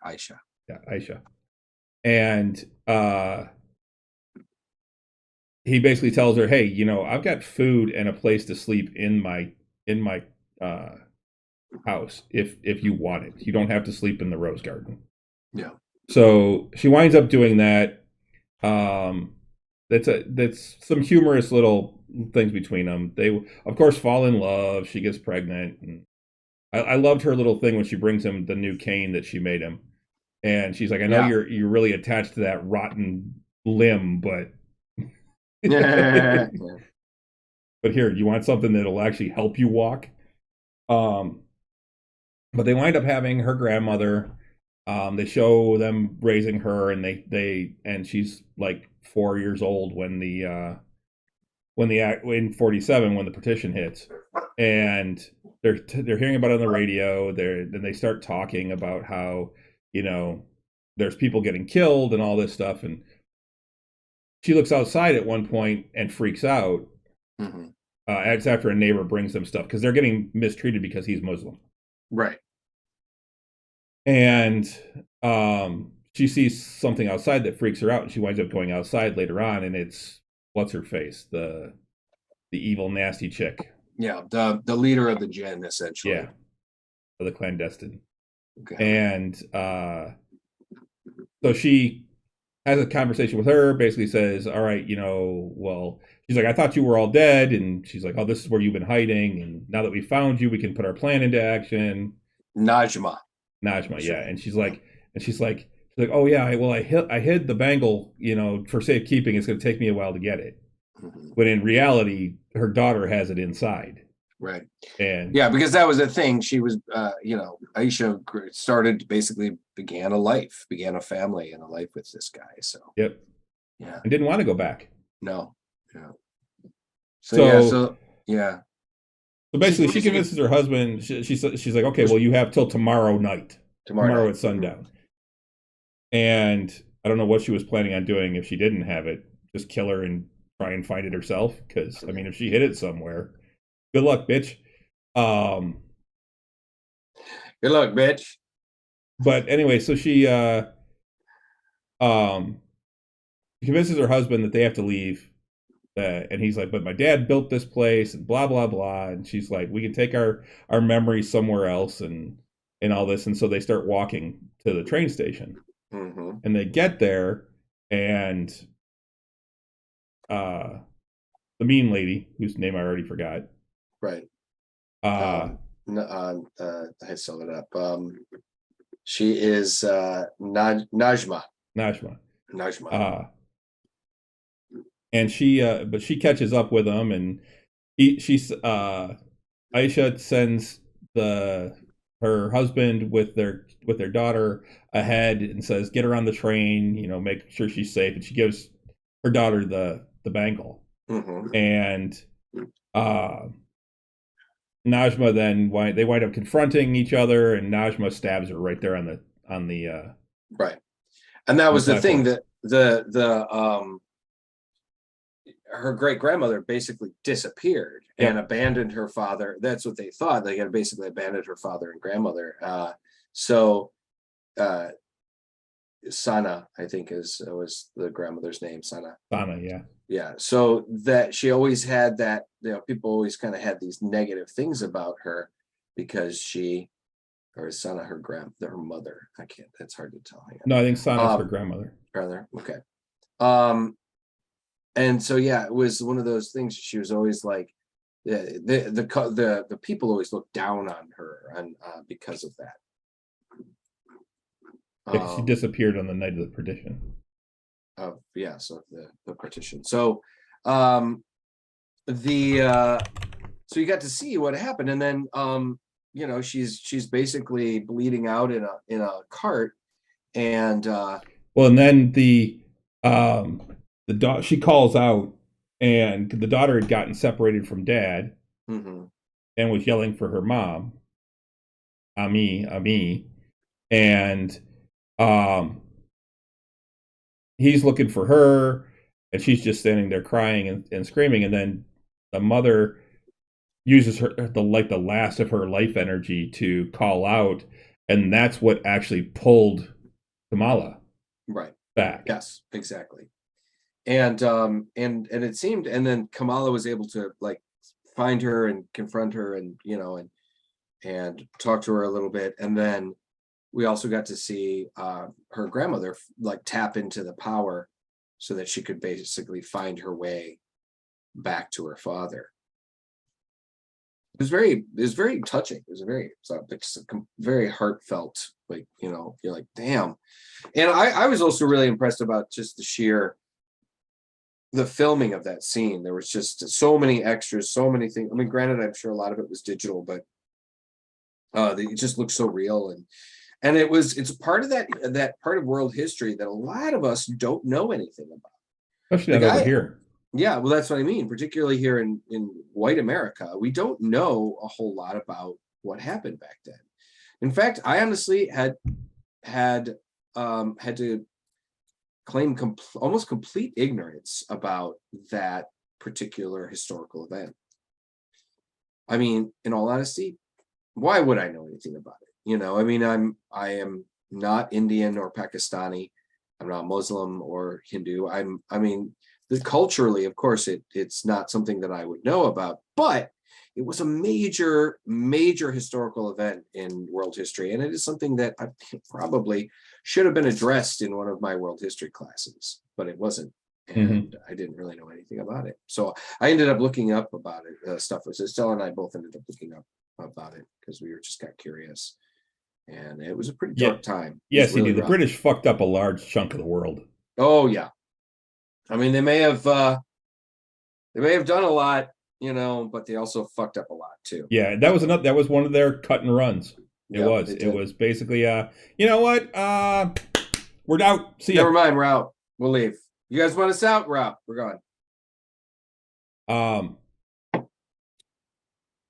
Aisha. Yeah, Aisha. And he basically tells her, hey, I've got food and a place to sleep in my house if you want it. You don't have to sleep in the rose garden. Yeah. So she winds up doing that. That's some humorous little things between them. They of course fall in love. She gets pregnant, and I loved her little thing when she brings him the new cane that she made him, and she's like, I know you're really attached to that rotten limb, but yeah. But here, you want something that'll actually help you walk. But they wind up having her grandmother. They show them raising her, and and she's like 4 years old when the in 47 when the petition hits, and they're hearing about it on the radio. Then they start talking about how, you know, there's people getting killed and all this stuff, and she looks outside at one point and freaks out. Mm-hmm. It's after a neighbor brings them stuff because they're getting mistreated because he's Muslim. Right. And she sees something outside that freaks her out, and she winds up going outside later on, and it's what's her face, the evil nasty chick. Yeah, the leader of the Jinn, essentially. Yeah, the clandestine. Okay. And so she has a conversation with her, basically says, all right, you know, well, she's like, I thought you were all dead. And she's like, oh, this is where you've been hiding. And now that we found you, we can put our plan into action. Najma, yeah. And she's like, oh yeah, I hid the bangle, you know, for safekeeping. It's going to take me a while to get it. Mm-hmm. When in reality, her daughter has it inside. Right. And yeah, because that was the thing. She was, Aisha began a family and a life with this guy. So. Yep. Yeah. And didn't want to go back. No. Yeah. So basically, she basically convinces her husband. She's like, okay, well, you have till tomorrow night. Tomorrow at sundown. Mm-hmm. And I don't know what she was planning on doing if she didn't have it. Just kill her and try and find it herself. Because I mean, if she hid it somewhere, good luck, bitch. Good luck, bitch. But anyway, so she convinces her husband that they have to leave. And he's like, but my dad built this place and blah, blah, blah. And she's like, we can take our memories somewhere else and all this. And so they start walking to the train station. Mm-hmm. And they get there, and the mean lady, whose name I already forgot. Right. I still it up. She is Najma. And but she catches up with him, and Aisha sends her husband with their daughter ahead and says, get her on the train, you know, make sure she's safe. And she gives her daughter the bangle. Mm-hmm. And Najma then they wind up confronting each other, and Najma stabs her right there on the right. And that was the thing, that her great grandmother basically disappeared and abandoned her father. That's what they thought. They had basically abandoned her father and grandmother. Sana, I think was the grandmother's name. Sana, yeah. Yeah. So that she always had that, you know, people always kind of had these negative things about her because Sana, her mother. That's hard to tell. No, I think Sana's her grandmother. Brother. Okay. And so, yeah, it was one of those things. She was always like, the people always looked down on her, and because of that. She disappeared on the night of the partition. So the partition. So, so you got to see what happened, and then she's basically bleeding out in a cart, and and then the she calls out, and the daughter had gotten separated from dad, mm-hmm. and was yelling for her mom, Ami, and he's looking for her, and she's just standing there crying and screaming, and then the mother uses the last of her life energy to call out, and that's what actually pulled Kamala back. Yes, exactly. And it seemed, and then Kamala was able to find her and confront her, and and talk to her a little bit, and then we also got to see her grandmother tap into the power so that she could basically find her way back to her father. It was very touching. It was very heartfelt. You're like, damn. And I was also really impressed about just the filming of that scene. There was just so many extras, so many things. I mean, granted, I'm sure a lot of it was digital, but it just looked so real, and it's part of that part of world history that a lot of us don't know anything about. Especially not over here. Yeah, well, that's what I mean. Particularly here in white America, we don't know a whole lot about what happened back then. In fact, I honestly had to claim almost complete ignorance about that particular historical event. I mean, in all honesty, why would I know anything about it? You know, I mean, I am not Indian or Pakistani. I'm not Muslim or Hindu. I mean, culturally, of course, it's not something that I would know about, but it was a major, major historical event in world history. And it is something that I probably should have been addressed in one of my world history classes, but it wasn't. And I didn't really know anything about it. So I ended up looking up about it, stuff. So Stella and I both ended up looking up about it because we just got curious. And it was a pretty dark time. Yes, really the British fucked up a large chunk of the world. Oh, yeah. I mean, they may have done a lot, you know, but they also fucked up a lot too. Yeah, that was one of their cut and runs. It was basically you know what? We're out. See ya. Never mind, we're out. We'll leave. You guys want us out? We're out. We're gone.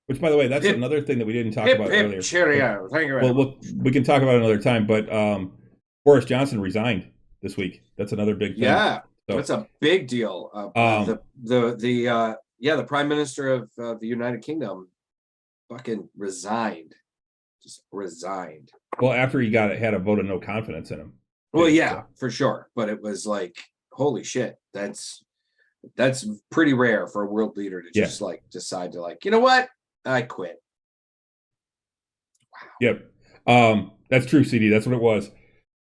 Which, by the way, that's another thing that we didn't talk about earlier. Cheerio. Thank you very much. We can talk about it another time, but Boris Johnson resigned this week. That's another big thing. Yeah, so, that's a big deal. The Prime Minister of the United Kingdom fucking resigned. Just resigned. Well, after he had a vote of no confidence in him. Well, yeah, for sure. But it was like, holy shit, that's pretty rare for a world leader to just like decide to like, you know what? I quit. Wow. Yep. That's true, CD. That's what it was.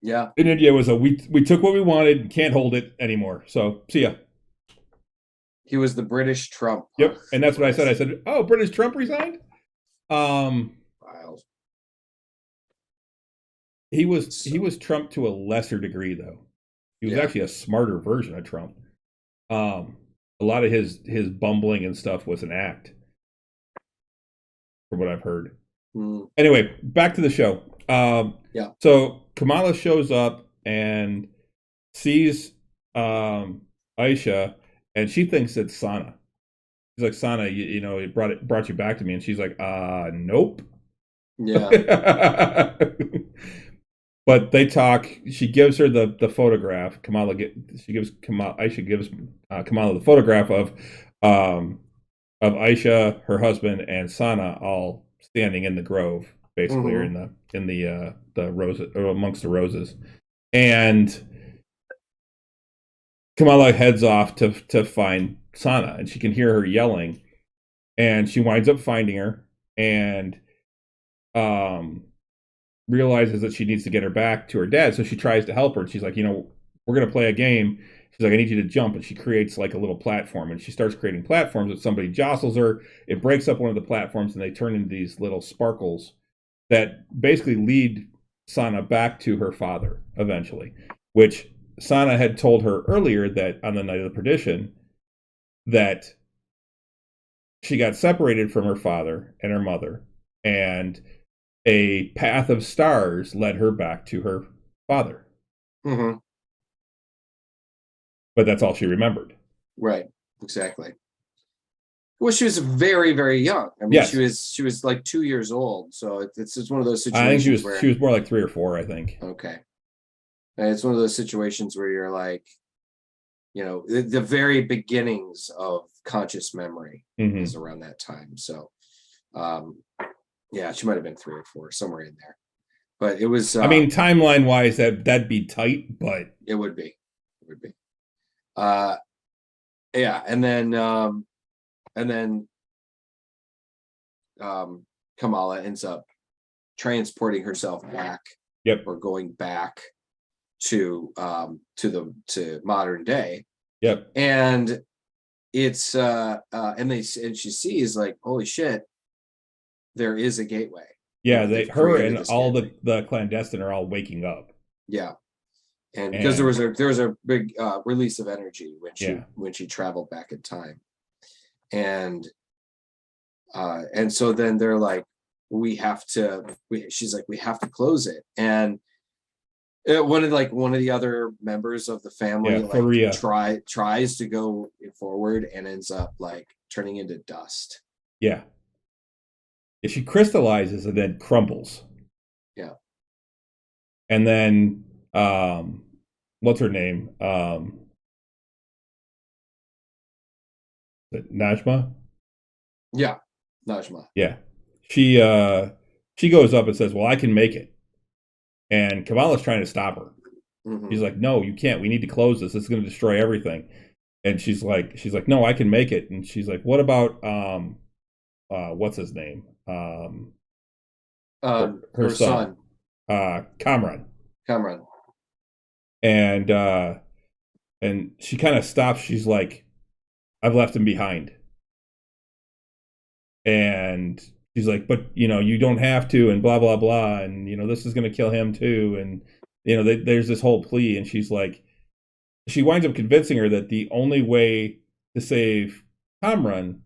Yeah. In India, it was we took what we wanted, can't hold it anymore. So see ya. He was the British Trump. Yep. And that's what I said. I said, oh, British Trump resigned? He was Trump to a lesser degree, though. He was actually a smarter version of Trump. A lot of his bumbling and stuff was an act, from what I've heard. Anyway, back to the show. So Kamala shows up and sees Aisha, and she thinks it's Sana. She's like, Sana, you know, it brought you back to me, and she's like, nope. Yeah. But they talk. She gives her the photograph. Aisha gives Kamala the photograph of Aisha, her husband, and Sana all standing in the grove, basically, or in the roses, or amongst the roses. And Kamala heads off to find Sana, and she can hear her yelling, and she winds up finding her, and realizes that she needs to get her back to her dad, so she tries to help her, and she's like, you know, we're going to play a game. She's like, I need you to jump, and she creates like a little platform, and she starts creating platforms, and somebody jostles her, it breaks up one of the platforms, and they turn into these little sparkles that basically lead Sana back to her father eventually, which Sana had told her earlier that on the night of the perdition that she got separated from her father and her mother, and a path of stars led her back to her father. But that's all she remembered. Right. Exactly. Well, she was very, very young. I mean, she was like 2 years old. So it's one of those situations. I think she was more like 3 or 4, I think. Okay. And it's one of those situations where you're like, you know, the very beginnings of conscious memory is around that time. So, yeah, she might have been 3 or 4, somewhere in there. But it was. I mean, timeline wise, that'd be tight, but it would be. It would be. Yeah, and then Kamala ends up transporting herself back. Or going back to modern day. And it's and she sees like, holy shit, there is a gateway. Yeah, her and all the clandestine are all waking up. Yeah. And because there was a big release of energy when she traveled back in time. And so then they're like, she's like, we have to close it. And one of the other members of the family Yeah, like Faria. tries to go forward and ends up like turning into dust. Yeah. She crystallizes and then crumbles. Yeah. And then what's her name? Najma? Yeah. Najma. Yeah. She goes up and says, "Well, I can make it." And Kamala's trying to stop her. Mm-hmm. He's like, "No, you can't. We need to close this. It's going to destroy everything." And she's like, "No, I can make it." And she's like, "What about what's his name? Her Her son, son, Kamran." Cameron. And she kind of stops. She's like, "I've left him behind." And she's like, "But you don't have to," and blah blah blah, and this is going to kill him too, and there's this whole plea, and she's like, she winds up convincing her that the only way to save Kamran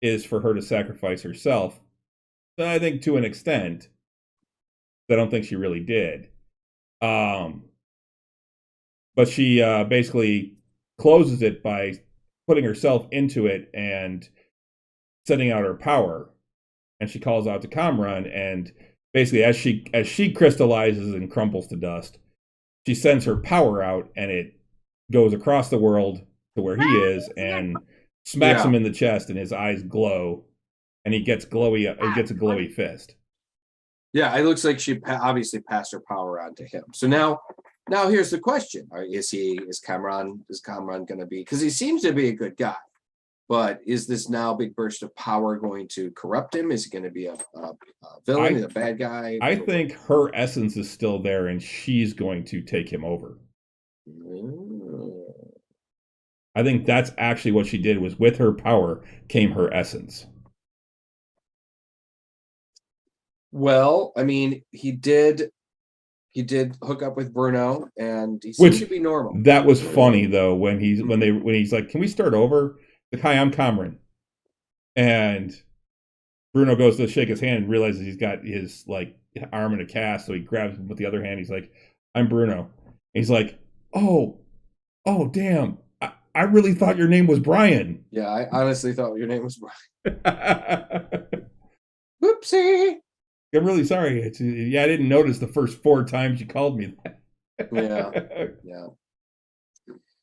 is for her to sacrifice herself. But I think to an extent, I don't think she really did. But she basically closes it by putting herself into it and sending out her power. And she calls out to Kamran, and basically as she crystallizes and crumples to dust, she sends her power out, and it goes across the world to where he is and smacks him in the chest, and his eyes glow, and he gets a glowy fist. Yeah, it looks like she obviously passed her power on to him. So now here's the question: is Kamran going to be? Because he seems to be a good guy, but is this now big burst of power going to corrupt him? Is he going to be a villain, a bad guy? I think her essence is still there, and she's going to take him over. I think that's actually what she did. Was with her power came her essence. Well, I mean, he did hook up with Bruno, and he seemed to be normal. That was funny though when he's like, "Can we start over?" Like, "Hi, I'm Cameron," and Bruno goes to shake his hand and realizes he's got his like arm in a cast, so he grabs him with the other hand. He's like, "I'm Bruno." And he's like, "Oh, damn! I really thought your name was Brian." Yeah, I honestly thought your name was Brian. Whoopsie. I'm really sorry. I didn't notice the first 4 times you called me that. Yeah.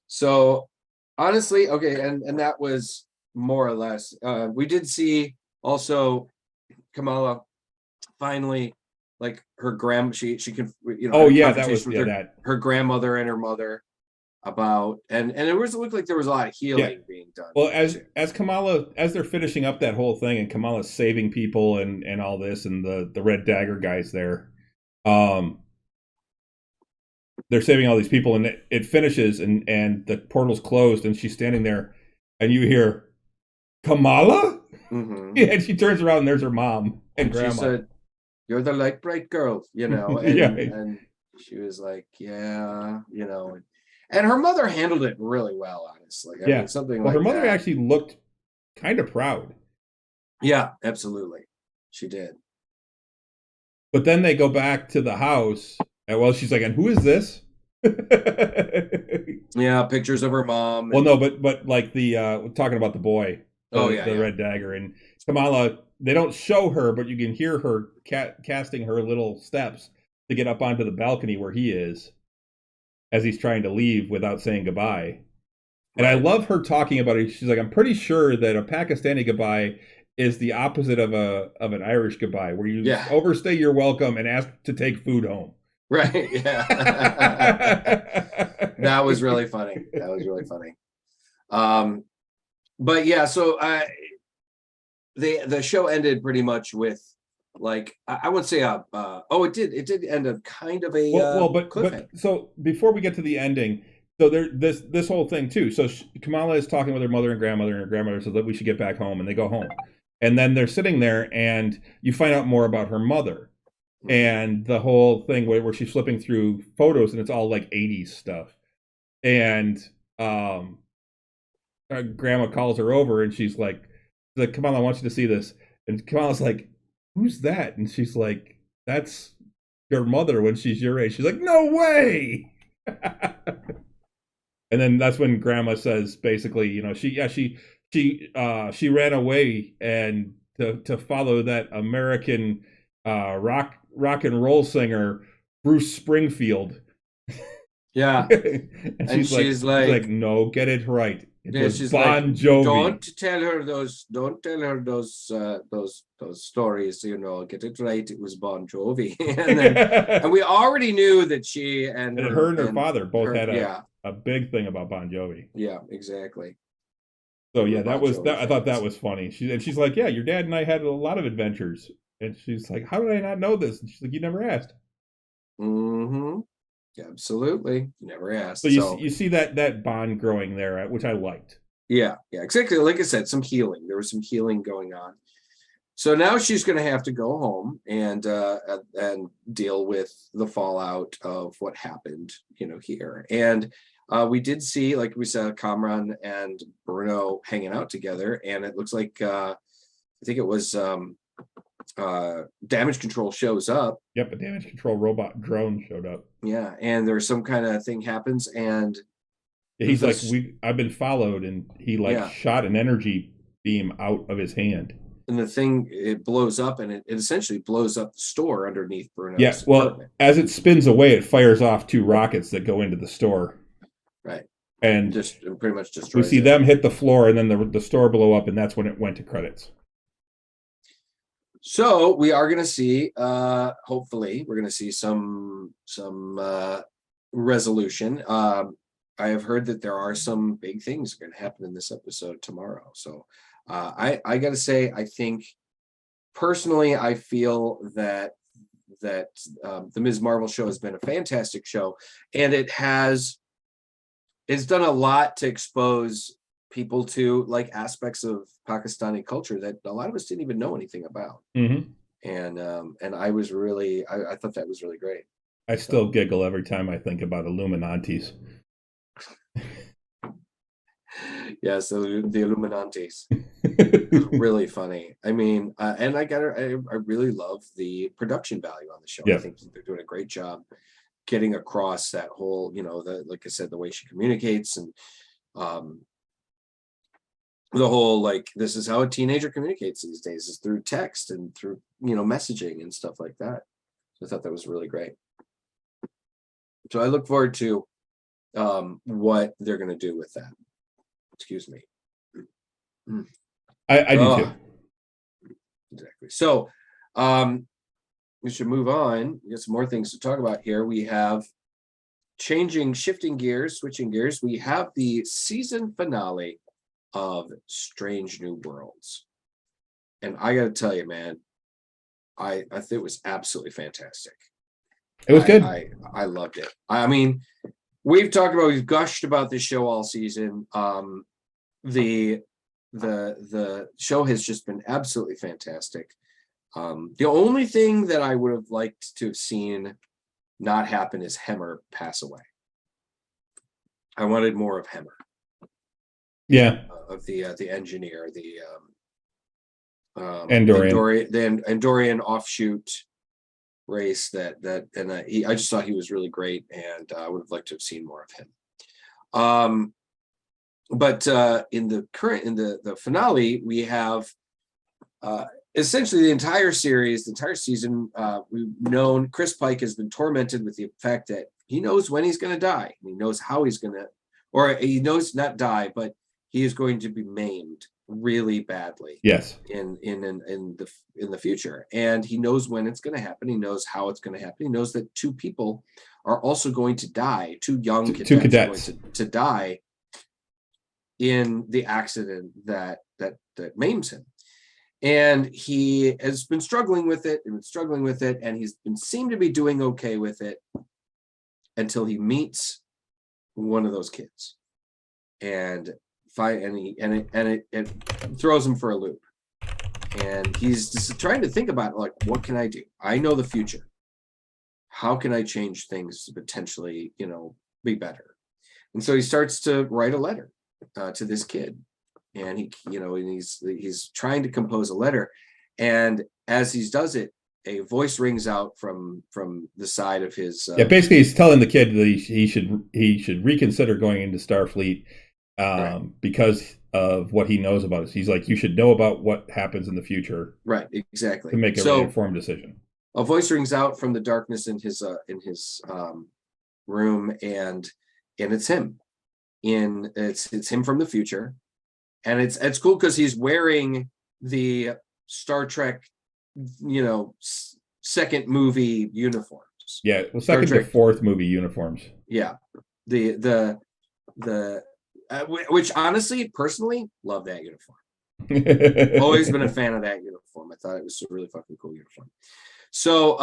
So honestly, okay, and that was more or less. We did see also Kamala finally, like her she can that was her grandmother and her mother about and it looked like there was a lot of healing being done. Well, as Kamala, as they're finishing up that whole thing, and Kamala's saving people and all this, and the Red Dagger guys there, they're saving all these people, and it finishes, and the portal's closed, and she's standing there, and you hear Kamala, and she turns around, and there's her mom and grandma. She said, "You're the light bright girl," and and she was like, "Yeah," And her mother handled it really well, honestly. I mean, something like her mother that. actually looked kind of proud. Yeah, absolutely. She did. But then they go back to the house, and she's like, "And who is this?" Yeah, pictures of her mom. Well, no, but like we're talking about the boy. The Red Dagger. And Kamala, they don't show her, but you can hear her casting her little steps to get up onto the balcony where he is, as he's trying to leave without saying goodbye. And I love her talking about it. She's like, "I'm pretty sure that a Pakistani goodbye is the opposite of an Irish goodbye, where you overstay your welcome and ask to take food home." Right. Yeah. That was really funny. But yeah, so the show ended pretty much with, like, I would say it did end up kind of a but so before we get to the ending, so there this whole thing too. So Kamala is talking with her mother and her grandmother says that we should get back home, and they go home, and then they're sitting there, and you find out more about her mother and the whole thing where she's flipping through photos, and it's all like 80s stuff, and grandma calls her over, and she's like, "Kamala, I want you to see this." And Kamala's like, "Who's that?" And she's like, "That's your mother when she's your age. She's like, no way. And then that's when Grandma says, basically, she ran away and to follow that American rock and roll singer Bruce Springfield. Yeah. And she's like, no, get it right. It was she's Bon like, Jovi. don't tell her those stories, get it right. It was Bon Jovi. and we already knew that she and her and her father both had yeah. a big thing about Bon Jovi. Yeah, exactly. So yeah, that was that. I thought that was funny. She's like, yeah, your dad and I had a lot of adventures. And she's like, how did I not know this? And she's like, you never asked. Mm-hmm. Absolutely. You never asked. So you see that bond growing there, which I liked. Yeah, exactly. Like I said, some healing. There was some healing going on. So now she's going to have to go home and deal with the fallout of what happened, here. And we did see, like we saw, Kamran and Bruno hanging out together, and it looks like I think it was Damage Control shows up. Yep, a Damage Control robot drone showed up. Yeah, and there's some kind of thing happens, and he's like, I've been followed, and he shot an energy beam out of his hand. And the thing, it blows up, and it essentially blows up the store underneath Bruno's. Yeah, well, apartment. As it spins away, it fires off 2 rockets that go into the store. Right. And just pretty much destroys we see them hit the floor, and then the store blow up, and that's when it went to credits. So we are going to see, hopefully, we're going to see some resolution. I have heard that there are some big things going to happen in this episode tomorrow. So I got to say, I think personally, I feel that the Ms. Marvel show has been a fantastic show, and it's done a lot to expose people to aspects of Pakistani culture that a lot of us didn't even know anything about. Mm-hmm. And I was really, I thought that was really great. I still giggle every time I think about Illuminantes. Yes, the Illuminantes. Really funny. I mean, and I really love the production value on the show. Yeah. I think they're doing a great job getting across that whole, like I said, the way she communicates, and the whole, this is how a teenager communicates these days, is through text and through, messaging and stuff like that. So I thought that was really great. So I look forward to what they're going to do with that. Excuse me. I do too. Exactly. So we should move on. We got some more things to talk about here. We have switching gears. We have the season finale of Strange New Worlds. And I got to tell you, man, I think it was absolutely fantastic. It was good. I loved it. I mean, we've gushed about this show all season. The show has just been absolutely fantastic. The only thing that I would have liked to have seen not happen is Hemmer pass away. I wanted more of Hemmer. Yeah. Of the engineer, the Andorian offshoot race I just thought he was really great, and I would have liked to have seen more of him. But in the finale, we have essentially the entire series, the entire season. We've known Chris Pike has been tormented with the fact that he knows when he's going to die. He knows how he's going to, or he knows not die, but he is going to be maimed really badly. Yes. In the future, and he knows when it's going to happen. He knows how it's going to happen. He knows that 2 people are also going to die. 2 young cadets are going to die in the accident that maims him. And he has been struggling with it, and he's seemed to be doing okay with it until he meets one of those kids, and it throws him for a loop. And he's just trying to think about, what can I do? I know the future. How can I change things to potentially, be better? And so he starts to write a letter to this kid, and he's trying to compose a letter. And as he does it, a voice rings out from the side of his. Yeah, basically, he's telling the kid that he should reconsider going into Starfleet Right. because of what he knows about it. He's like, you should know about what happens in the future, Right. Exactly. to make an informed decision. A voice rings out from the darkness in his room, and it's him. It's him from the future, and it's cool because he's wearing the Star Trek, second movie uniforms. Yeah, well, second to fourth movie uniforms. Yeah, the which honestly, personally, love that uniform. Always been a fan of that uniform. I thought it was a really fucking cool uniform. So,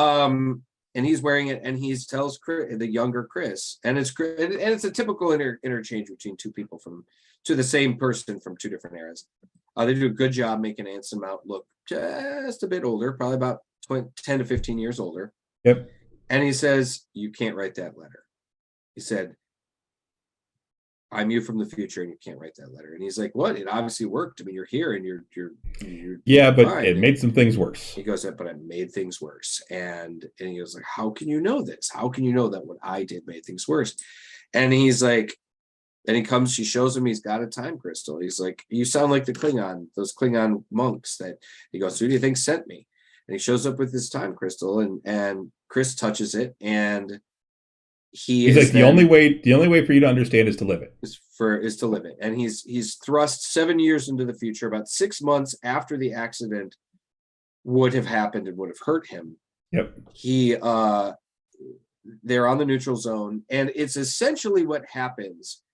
and he's wearing it, and he tells the younger Chris, and it's a typical interchange between two people to the same person from two different eras. They do a good job making Anson Mount look just a bit older, probably about 10 to 15 years older. Yep. And he says, "You can't write that letter." He said, "I'm you from the future, and you can't write that letter." And he's like, "What? It obviously worked. I mean, you're here, and you're yeah, but fine." It made some things worse. He goes, "But I made things worse." And he was like, "How can you know this? How can you know that what I did made things worse?" And he's like, and she shows him he's got a time crystal. He's like, "You sound like those Klingon monks that," he goes, "Who do you think sent me?" And he shows up with this time crystal, and Chris touches it, and he's like, the only way for you to understand is to live it. Is to live it. And he's thrust 7 years into the future, about 6 months after the accident would have happened and would have hurt him. Yep. They're on the neutral zone, and it's essentially what happens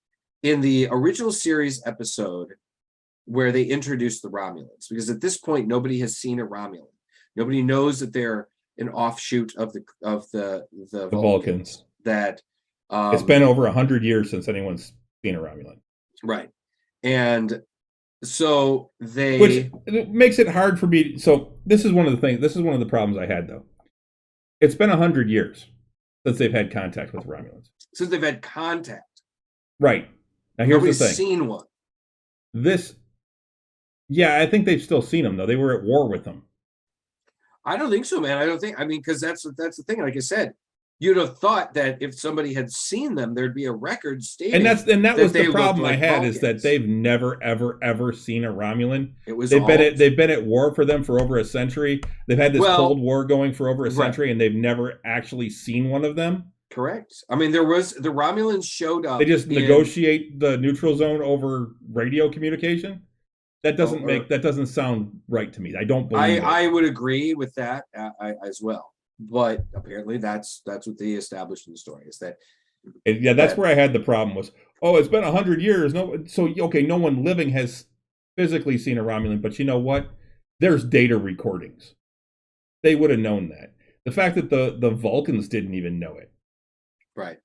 in the original series episode where they introduce the Romulans, because at this point nobody has seen a Romulan. Nobody knows that they're an offshoot of the Vulcans. That it's been over 100 years since anyone's seen a Romulan. Right. And so which makes it hard for me. So this is one of the problems I had, though. It's been 100 years since they've had contact with Romulans. Since they've had contact. Right. Now here's Nobody's the thing. Seen one. Yeah, I think they've still seen them, though. They were at war with them. I don't think so, man. Because that's the thing. Like I said, you'd have thought that if somebody had seen them, there'd be a record stating. And that was the problem I had, is that they've never, ever seen a Romulan. They've been at war for them for over a century. They've had this Cold War going for over a century, and they've never actually seen one of them. Correct. I mean, the Romulans showed up. They just negotiate the neutral zone over radio communication. That doesn't sound right to me. I don't believe it. I would agree with that as well. But apparently that's what they established in the story, is that. That's where I had the problem was, it's been 100 years. No one living has physically seen a Romulan, but you know what? There's data recordings. They would have known that. The fact that the Vulcans didn't even know it. Right.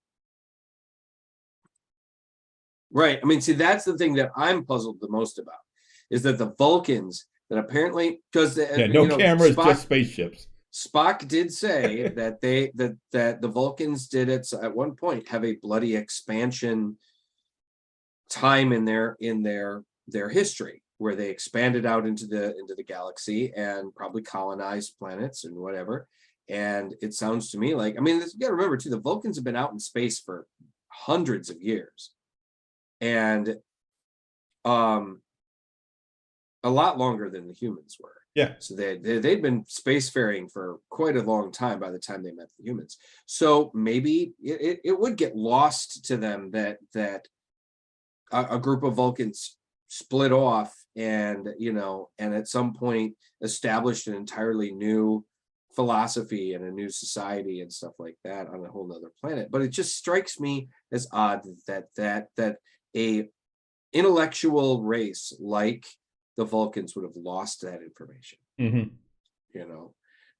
Right. I mean, see, that's the thing that I'm puzzled the most about, is that the Vulcans, that apparently, because cameras, just spaceships. Spock did say that that the Vulcans did at one point have a bloody expansion time in their history, where they expanded out into the galaxy and probably colonized planets and whatever. And it sounds to me like, I mean, you got to remember too, the Vulcans have been out in space for hundreds of years, and a lot longer than the humans were. Yeah. So they'd been spacefaring for quite a long time by the time they met the humans. So maybe it would get lost to them that a group of Vulcans split off and at some point established an entirely new philosophy and a new society and stuff like that on a whole nother planet. But it just strikes me as odd that a intellectual race like the Vulcans would have lost that information. Mm-hmm.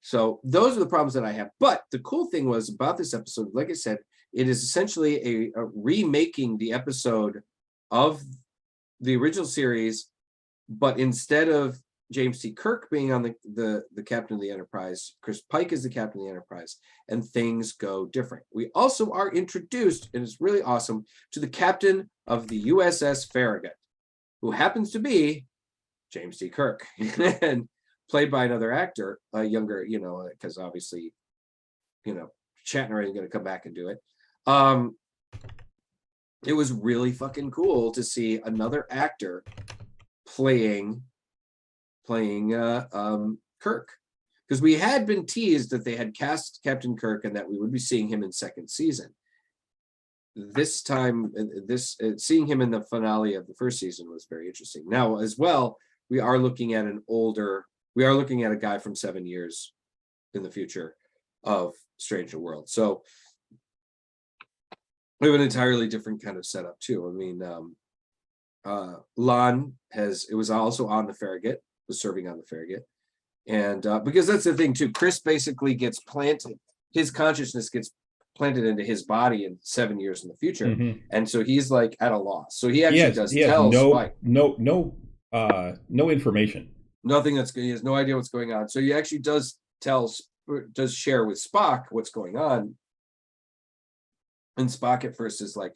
So those are the problems that I have. But the cool thing was about this episode, like I said, it is essentially a remaking the episode of the original series, but instead of James T. Kirk being on the captain of the Enterprise, Chris Pike is the captain of the Enterprise, and things go different. We also are introduced, and it's really awesome, to the captain of the USS Farragut, who happens to be James T. Kirk. And played by another actor, a younger, because obviously, Shatner ain't going to come back and do it. It was really fucking cool to see another actor playing Kirk, because we had been teased that they had cast Captain Kirk and that we would be seeing him in second season. This time, seeing him in the finale of the first season was very interesting. Now, as well, we are looking at a guy from 7 years in the future of Strange New World. So we have an entirely different kind of setup too. I mean, Lon was also on the Farragut, was serving on the Farragut. And because that's the thing too, Chris basically gets planted, his consciousness gets planted into his body in 7 years in the future. Mm-hmm. And so he's like at a loss. So he actually tell Spike. No information. Nothing he has no idea what's going on. So he actually does share with Spock what's going on. And Spock at first is like,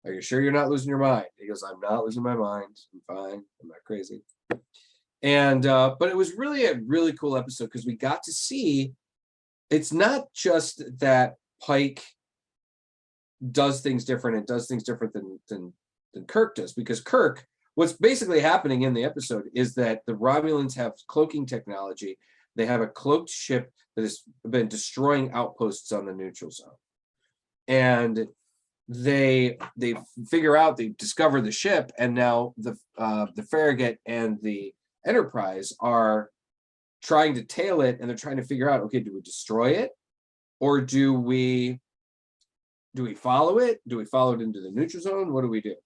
"Are you sure you're not losing your mind?" He goes, "I'm not losing my mind. I'm fine. I'm not crazy." And but it was really a really cool episode because we got to see it's not just that Pike does things different and does things different than Kirk does, because Kirk, what's basically happening in the episode is that the Romulans have cloaking technology. They have a cloaked ship that has been destroying outposts on the neutral zone. And they figure out, they discover the ship, and now the Farragut and the Enterprise are trying to tail it, and they're trying to figure out, okay, do we destroy it, or do we follow it? Do we follow it into the neutral zone? What do we do?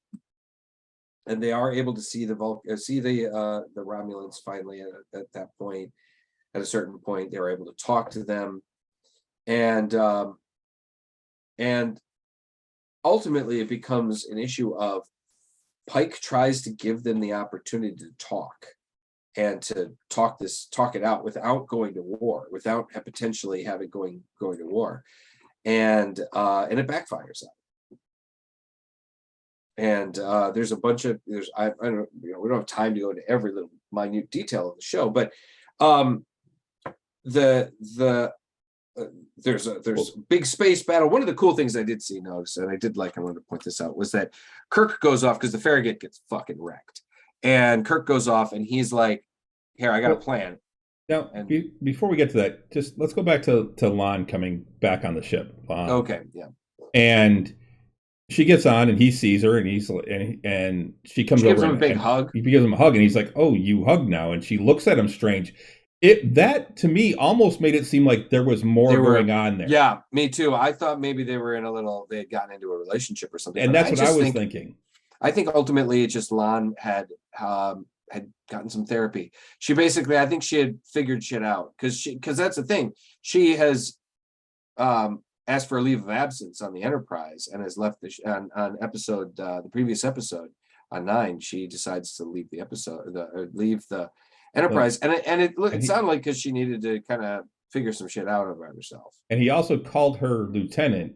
And they are able to see the Romulans finally at that point. At a certain point, they were able to talk to them, and ultimately it becomes an issue of Pike tries to give them the opportunity to talk and to talk it out without going to war, without potentially having going to war, and it backfires on him. And there's a bunch of I don't we don't have time to go into every little minute detail of the show, but there's a big space battle. One of the cool things I did notice, and I wanted to point this out, was that Kirk goes off because the Farragut gets fucking wrecked, and Kirk goes off and he's like, "Here, I got a plan." Now, before we get to that, just let's go back to Lon coming back on the ship. Okay, yeah. And she gets on, and he sees her, and and she comes over. Gives him a big hug. He gives him a hug, and he's like, "Oh, you hug now?" And she looks at him strange. That to me almost made it seem like there was more going on there. Yeah, me too. I thought maybe they had gotten into a relationship or something. And that's what I was thinking. I think ultimately it's just Lon had gotten some therapy. She basically, I think she had figured shit out, because that's the thing. She has asked for a leave of absence on the Enterprise and has left on episode the previous episode on 9. She decides to leave the episode, leave the Enterprise, and it sounded like because she needed to kind of figure some shit out about herself. And he also called her lieutenant,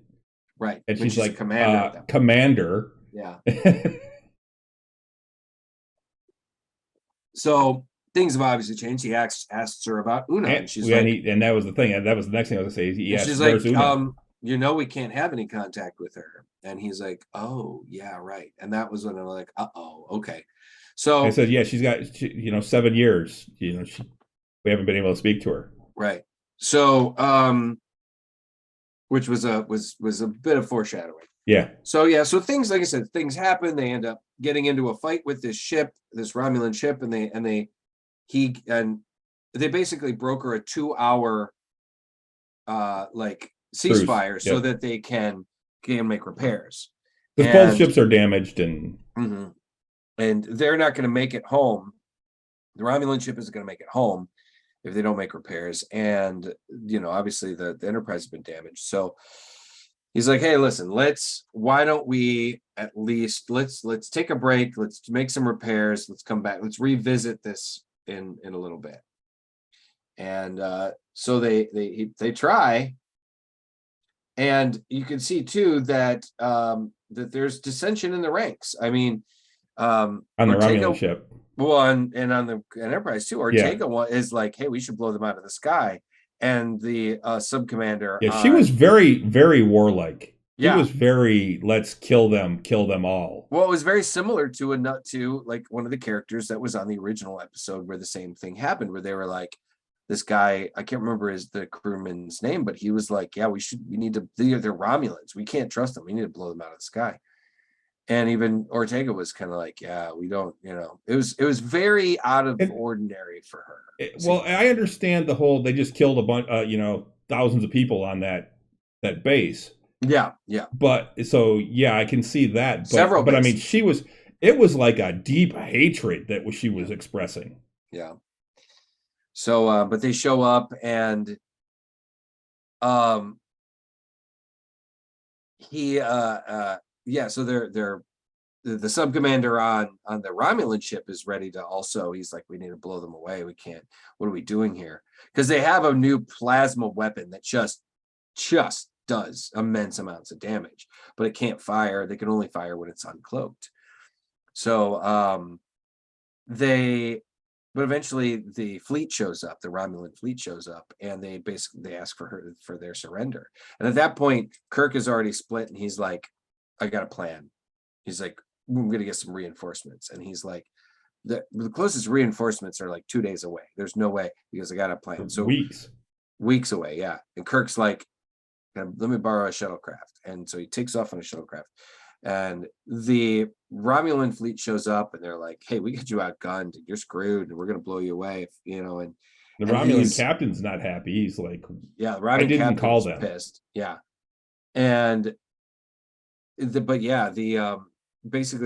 right? And she's like, commander. Commander. Yeah. So things have obviously changed. He asks her about Una, and she's and that was the thing. And that was the next thing I was going to say. She's like, Una? We can't have any contact with her. And he's like, "Oh, yeah, right." And that was when I'm like, "Uh-oh, okay." So I said, "Yeah, she's got 7 years. We haven't been able to speak to her." Right. So, which was a bit of foreshadowing. Yeah. So things, like I said, things happen. They end up getting into a fight with this ship, this Romulan ship, and they basically broker a 2-hour ceasefire so that they can make repairs. Because both ships are damaged and they're not going to make it home. The Romulan ship isn't going to make it home if they don't make repairs. And, obviously the Enterprise has been damaged. So he's like, "Hey, listen, why don't we at least, let's take a break. Let's make some repairs. Let's come back. Let's revisit this in a little bit." And so they try. And you can see too that there's dissension in the ranks. I mean, on the Romulan ship. Well, and on the Enterprise too, Ortega is like, hey, we should blow them out of the sky. And the sub commander, Yeah, she was very, very warlike. She yeah, was very, let's kill them all. well, it was very similar to like one of the characters that was on the original episode where the same thing happened, where they were like, this guy, I can't remember the crewman's name, but he was like, yeah, we need to, they're Romulans. We can't trust them. We need to blow them out of the sky. And even Ortega was kind of like, yeah, we don't, it was very out of ordinary for her. Well, I understand the whole, they just killed a bunch, thousands of people on that base. Yeah. But so, yeah, I can see that. Several but bases. I mean, it was like a deep hatred that she was expressing. Yeah. So, but they show up and, so they're the sub commander on the Romulan ship is ready to also, he's like, we need to blow them away. We can't, what are we doing here? Because they have a new plasma weapon that just does immense amounts of damage, but it can't fire. They can only fire when it's uncloaked. So but eventually the fleet shows up, the Romulan fleet shows up, and they ask for their surrender. And at that point, Kirk is already split, and he's like, I got a plan. He's like, I'm going to get some reinforcements. And he's like, the closest reinforcements are like 2 days away. There's no way, because I got a plan. So weeks away. Yeah. And Kirk's like, let me borrow a shuttlecraft. And so he takes off on a shuttlecraft, and the Romulan fleet shows up, and they're like, hey, we got you outgunned. You're screwed, and we're going to blow you away. And the Romulan captain's not happy. He's like, yeah, the Romulan captain call them. Pissed. Yeah. And basically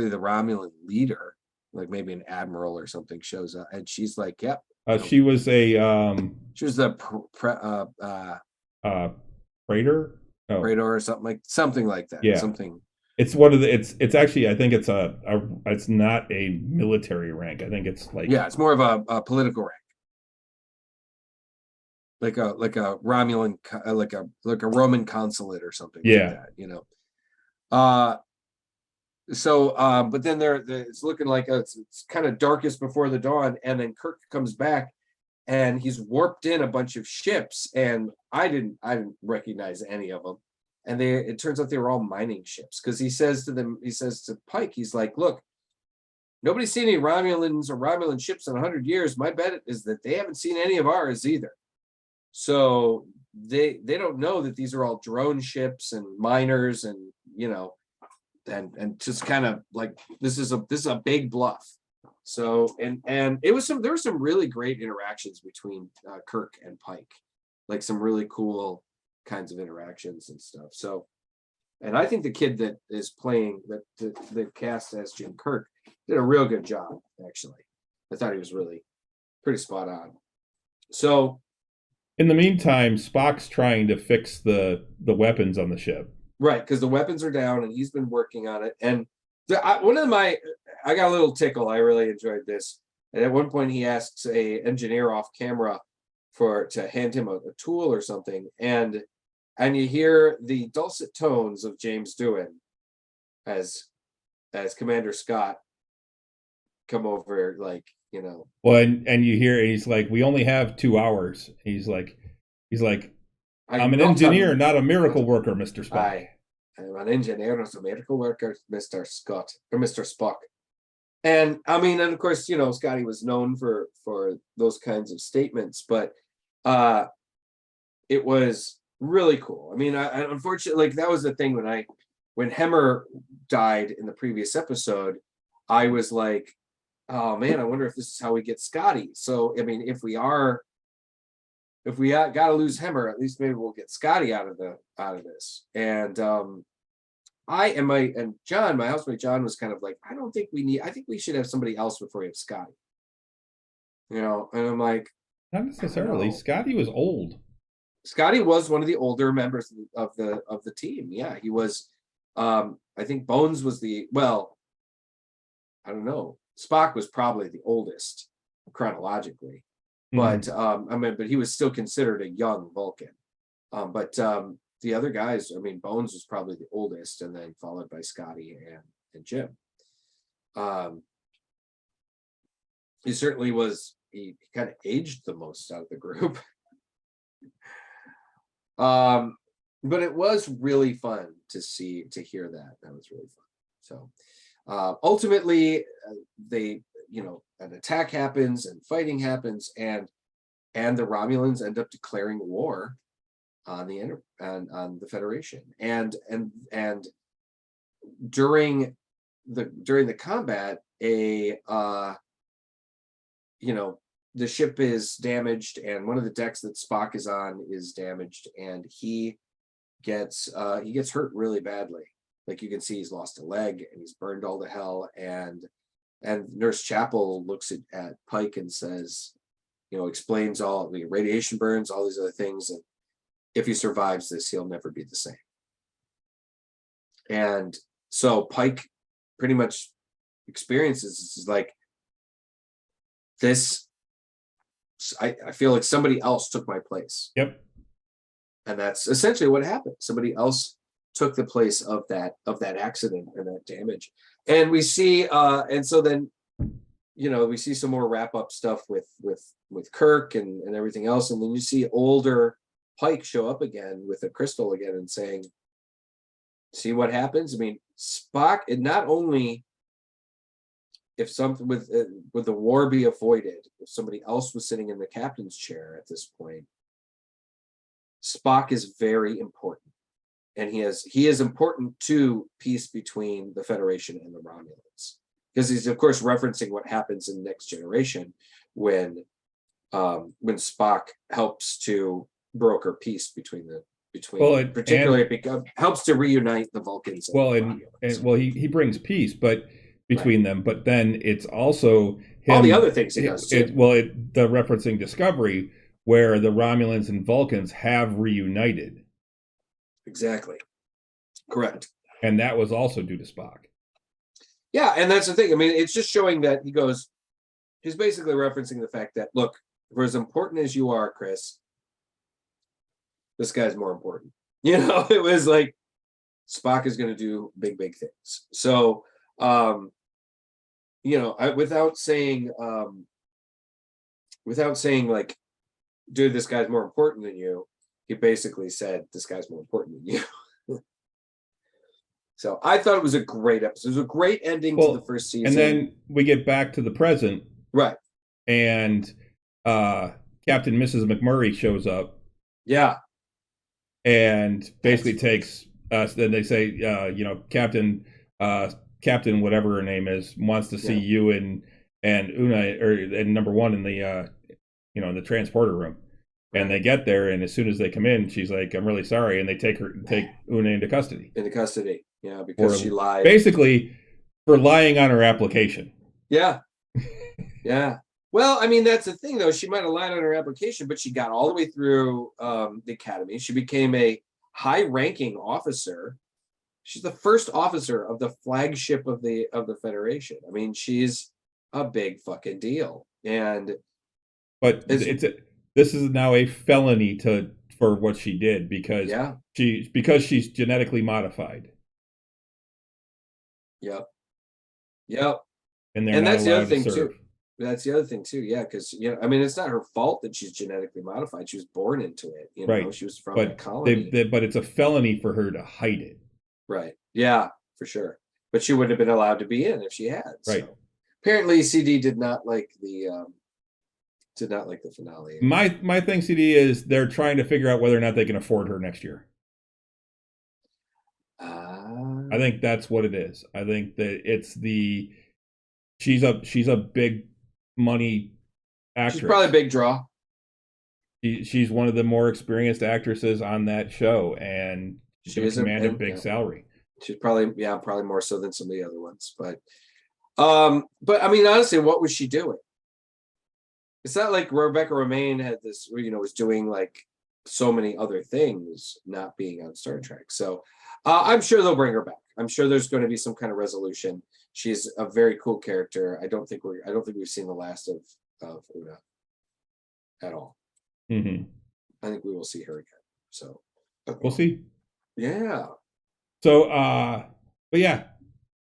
the Romulan leader, like maybe an admiral or something, shows up, and she's like, yep. She was the praetor? Oh. Praetor or something like that. Yeah. Something. It's one of the, it's actually, I think it's it's not a military rank. I think it's like, yeah, it's more of a political rank. Like a Romulan, like a Roman consulate or something. Yeah. Like that, but then it's looking like it's kind of darkest before the dawn, and then Kirk comes back, and he's warped in a bunch of ships, and I didn't recognize any of them, and it turns out they were all mining ships, because he says to Pike, he's like, look, nobody's seen any Romulans or Romulan ships in 100 years. My bet is that they haven't seen any of ours either. So they don't know that these are all drone ships and miners, and and just kind of like, this is a big bluff. So and there were some really great interactions between Kirk and Pike, like some really cool kinds of interactions and stuff. So, and I think the kid that is playing the cast as Jim Kirk did a real good job. Actually, I thought he was really pretty spot on. So, in the meantime, Spock's trying to fix the weapons on the ship. Right, because the weapons are down, and he's been working on it. And I got a little tickle. I really enjoyed this. And at one point, he asks a engineer off camera to hand him a tool or something, and you hear the dulcet tones of James Doohan as Commander Scott come over, like, Well, and you hear, he's like, we only have 2 hours. He's like, I'm an engineer, not a miracle worker, Mr. Spock. I'm an engineer, not a miracle worker, Mr. Scott, or Mr. Spock. And I mean, and of course, Scotty was known for those kinds of statements, but it was really cool. I mean, I unfortunately, like, that was the thing when Hemmer died in the previous episode, I was like, oh man, I wonder if this is how we get Scotty. So, I mean, if we got to lose Hemmer, at least maybe we'll get Scotty out of this. And John, my housemate John, was kind of like, I think we should have somebody else before we have Scotty. And I'm like, not necessarily. Scotty was old. Scotty was one of the older members of the team. Yeah, he was. I think Bones was I don't know. Spock was probably the oldest chronologically. But but he was still considered a young Vulcan. But the other guys, I mean, Bones was probably the oldest, and then followed by Scotty and Jim. he certainly was. He kind of aged the most out of the group. But it was really fun to hear that. That was really fun. So ultimately, they, an attack happens and fighting happens, and the Romulans end up declaring war on the Federation, and during the combat, the ship is damaged, and one of the decks that Spock is on is damaged, and he gets hurt really badly. Like, you can see he's lost a leg and he's burned all to hell, and Nurse Chapel looks at Pike and says, explains all the radiation burns, all these other things, and if he survives this, he'll never be the same. And so Pike pretty much experiences this is like, this, I feel like somebody else took my place. Yep. And that's essentially what happened. Somebody else took the place of that accident and that damage. And we see, and so then, we see some more wrap up stuff with Kirk and everything else. And then you see older Pike show up again with a crystal again and saying, see what happens? I mean, Spock, it not only, if something with the war be avoided, if somebody else was sitting in the captain's chair at this point, Spock is very important, and he is important to peace between the Federation and the Romulans, because he's of course referencing what happens in Next Generation when Spock helps to broker peace between helps to reunite the Vulcans. He brings peace, but between them, but then it's also him, all the other things he does too. The referencing Discovery, where the Romulans and Vulcans have reunited. Exactly. Correct. And that was also due to Spock. Yeah, and that's the thing. I mean, it's just showing that he's basically referencing the fact that, look, for as important as you are, Chris, this guy's more important. It was like, Spock is going to do big, big things. So, without saying like, dude, this guy's more important than you, he basically said, this guy's more important than you. So I thought it was a great episode. It was a great ending to the first season. And then we get back to the present. Right. And Captain Mrs. McMurray shows up. Yeah. And basically takes us, then they say, Captain, whatever her name is, wants to see you and Una, and number one in the in the transporter room. And they get there, and as soon as they come in, she's like, "I'm really sorry," and they take Una into custody. Yeah, because she lied. Basically, for lying on her application. Yeah. Yeah. Well, I mean, that's the thing, though. She might have lied on her application, but she got all the way through the academy. She became a high-ranking officer. She's the first officer of the flagship of the Federation. I mean, she's a big fucking deal. But this is now a felony for what she did, because she's genetically modified. Yep. And that's the other thing too. That's the other thing too. Yeah, because I mean, it's not her fault that she's genetically modified. She was born into it. Right. She was from a colony. But it's a felony for her to hide it. Right. Yeah, for sure. But she wouldn't have been allowed to be in if she had. Right. So apparently, CD did not like the finale. My thing, CD, is they're trying to figure out whether or not they can afford her next year. I think that's what it is. I think that it's she's a big money actress. She's probably a big draw. She's one of the more experienced actresses on that show, and she commanded a big salary. She's probably more so than some of the other ones. But I mean, honestly, what was she doing? It's not like Rebecca Romijn had this, was doing like so many other things, not being on Star Trek. So I'm sure they'll bring her back. I'm sure there's going to be some kind of resolution. She's a very cool character. I don't think we've seen the last of Una at all. Mm-hmm. I think we will see her again. So we'll see. Yeah. So, but yeah,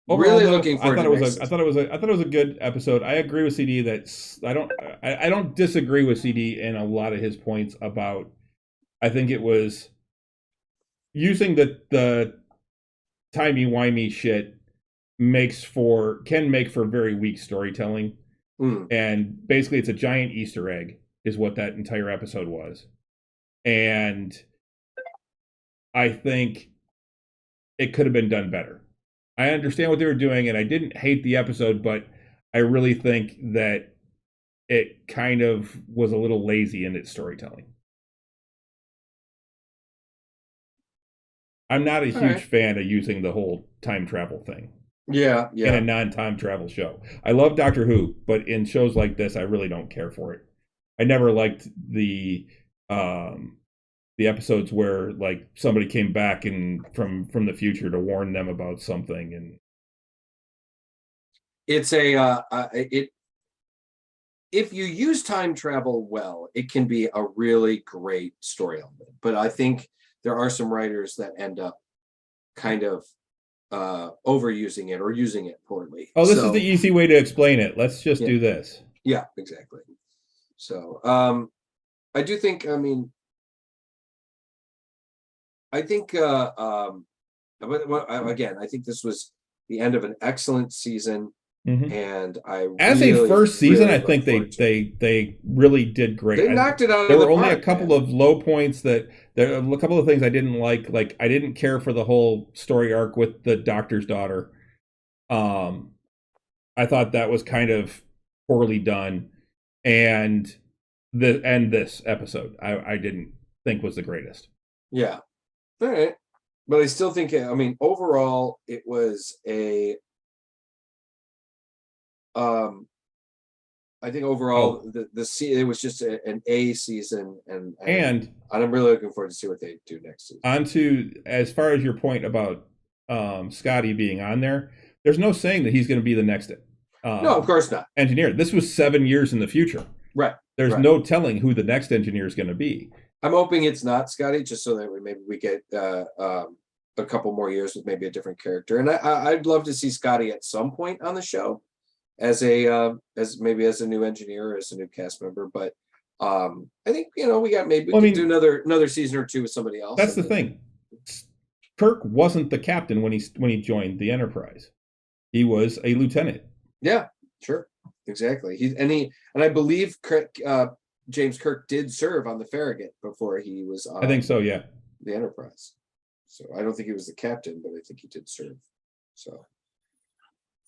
Overall, Really though, looking forward to next season. I thought it was a good episode. I agree with CD that I don't disagree with CD in a lot of his points about. I think it was using the timey-wimey shit can make for very weak storytelling. And basically it's a giant Easter egg is what that entire episode was. And I think it could have been done better. I understand what they were doing, and I didn't hate the episode, but I really think that it kind of was a little lazy in its storytelling. I'm not a huge fan of using the whole time travel thing. Yeah. In a non-time travel show. I love Doctor Who, but in shows like this, I really don't care for it. I never liked the episodes where like somebody came back and from the future to warn them about something, and it's if you use time travel well, it can be a really great story element. But I think there are some writers that end up kind of overusing it or using it poorly. Oh, this is the easy way to explain it. Let's just do this. Yeah, exactly. So I do think, again, I think this was the end of an excellent season. And as a first season, I think they really did great. They knocked it out of the park. There were only a couple of low points there are a couple of things I didn't like. Like I didn't care for the whole story arc with the doctor's daughter. I thought that was kind of poorly done, and this episode I didn't think was the greatest. Yeah, all right, but I still think overall it was I think overall it was just an A season, and I'm really looking forward to see what they do next season. On to as far as your point about Scotty being on there, there's no saying that he's going to be the next. No, of course not. Engineer. This was 7 years in the future. Right. There's no telling who the next engineer is going to be. I'm hoping it's not Scotty, just so that maybe we get a couple more years with maybe a different character. And I'd love to see Scotty at some point on the show as a new engineer or as a new cast member. But I think we can do another season or two with somebody else. That's the thing. Kirk wasn't the captain when he joined the Enterprise. He was a lieutenant. Yeah, sure, exactly. And I believe James Kirk did serve on the Farragut before he was on. I think so. Yeah, the Enterprise. So I don't think he was the captain, but I think he did serve. So,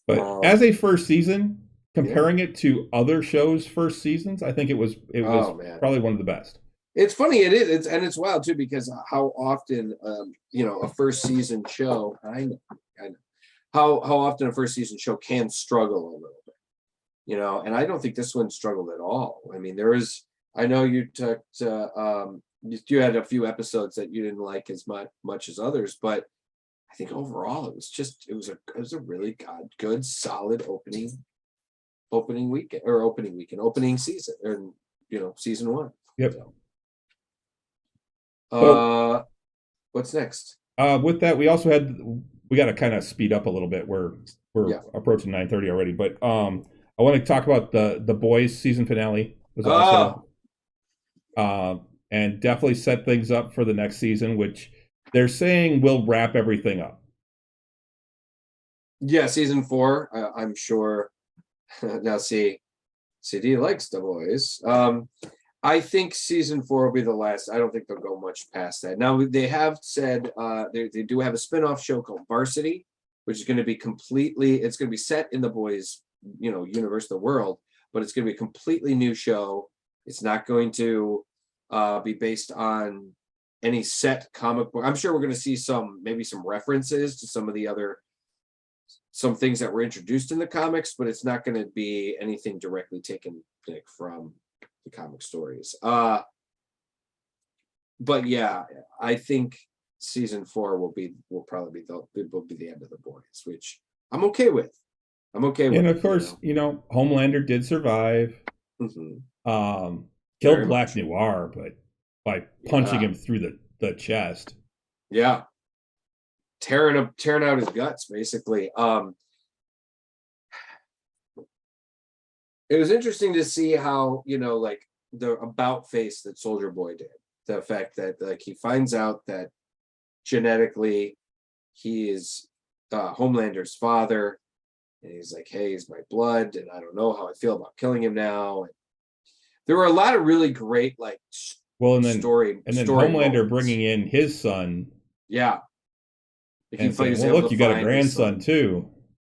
but as a first season, comparing it to other shows' first seasons, I think it was probably one of the best. It's funny, it's wild too, because how often a first season show. I know. How often a first season show can struggle a little bit, and I don't think this one struggled at all. I mean, I know you talked, you had a few episodes that you didn't like as much as others, but I think overall it was a really good, solid opening season, or season 1. Yep. So, what's next? With that, we got to kind of speed up a little bit. We're approaching 9:30 already, but I want to talk about the Boys season finale. Was also, and definitely set things up for the next season, which they're saying will wrap everything up. Yeah, season 4. I'm sure. Now, CD likes The Boys. I think season 4 will be the last. I don't think they'll go much past that. Now, they have said they do have a spinoff show called Varsity, which is going to be it's going to be set in The Boys, universe, the world, but it's going to be a completely new show. It's not going to be based on any set comic book. I'm sure we're going to see maybe some references to some things that were introduced in the comics, but it's not going to be anything directly taken from the comic stories. But yeah, I think season 4 will probably be the end of The Boys, which I'm okay with. And of course, Homelander did survive. Mm-hmm. Killed Black Noir, but by punching him through the chest. Yeah. Tearing out his guts, basically. it was interesting to see how, like the about face that Soldier Boy did. The fact that like he finds out that genetically he is Homelander's father, and he's like, hey, he's my blood, and I don't know how I feel about killing him now. And there were a lot of really great like and then Homelander moments. bringing in his son. Yeah. And saying, well, look, you got a grandson too.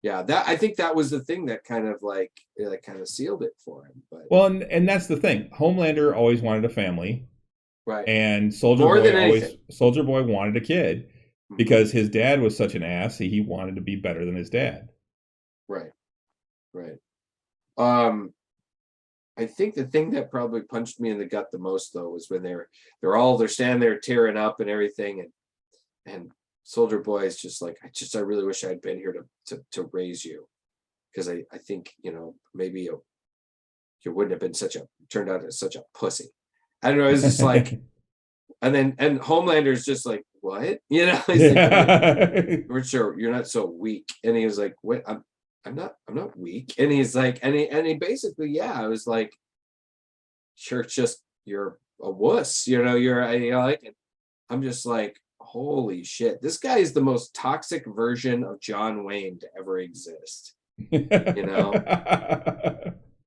Yeah, that I think that was the thing that kind of like kind of sealed it for him. But well, and that's the thing. Homelander always wanted a family, right? And Soldier Boy wanted a kid because his dad was such an ass. He wanted to be better than his dad. Right. I think the thing that probably punched me in the gut the most though was when they're standing there tearing up and everything, and Soldier Boy is just like, I really wish I'd been here to raise you, because I think maybe you wouldn't have been turned out as such a pussy. I don't know. It's just like, and Homelander's just like, what? He's like, we're sure you're not so weak. And he was like, wait, I'm not weak. And he's like, and he basically, yeah, I was like, sure, it's just you're a wuss, like, I'm just like, holy shit, this guy is the most toxic version of John Wayne to ever exist.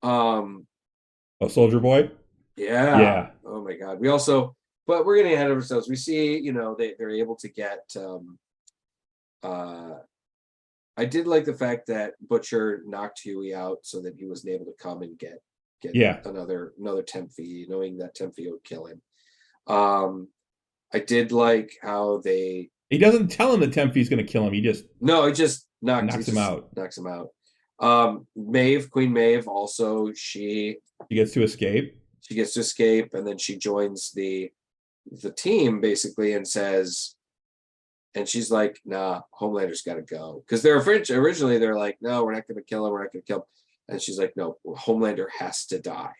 Oh, Soldier Boy? Yeah. Oh my God. But we're getting ahead of ourselves. We see, they're able to get I did like the fact that Butcher knocked Huey out so that he wasn't able to come and get another temp fee, knowing that temp fee would kill him. I did like how he doesn't tell him the temp fee's going to kill him. He just knocks him out. Queen Maeve also, she gets to escape. And then she joins the team basically and says, and she's like, nah, Homelander's got to go, because they're originally they're like, no, we're not going to kill him, and she's like, no, Homelander has to die.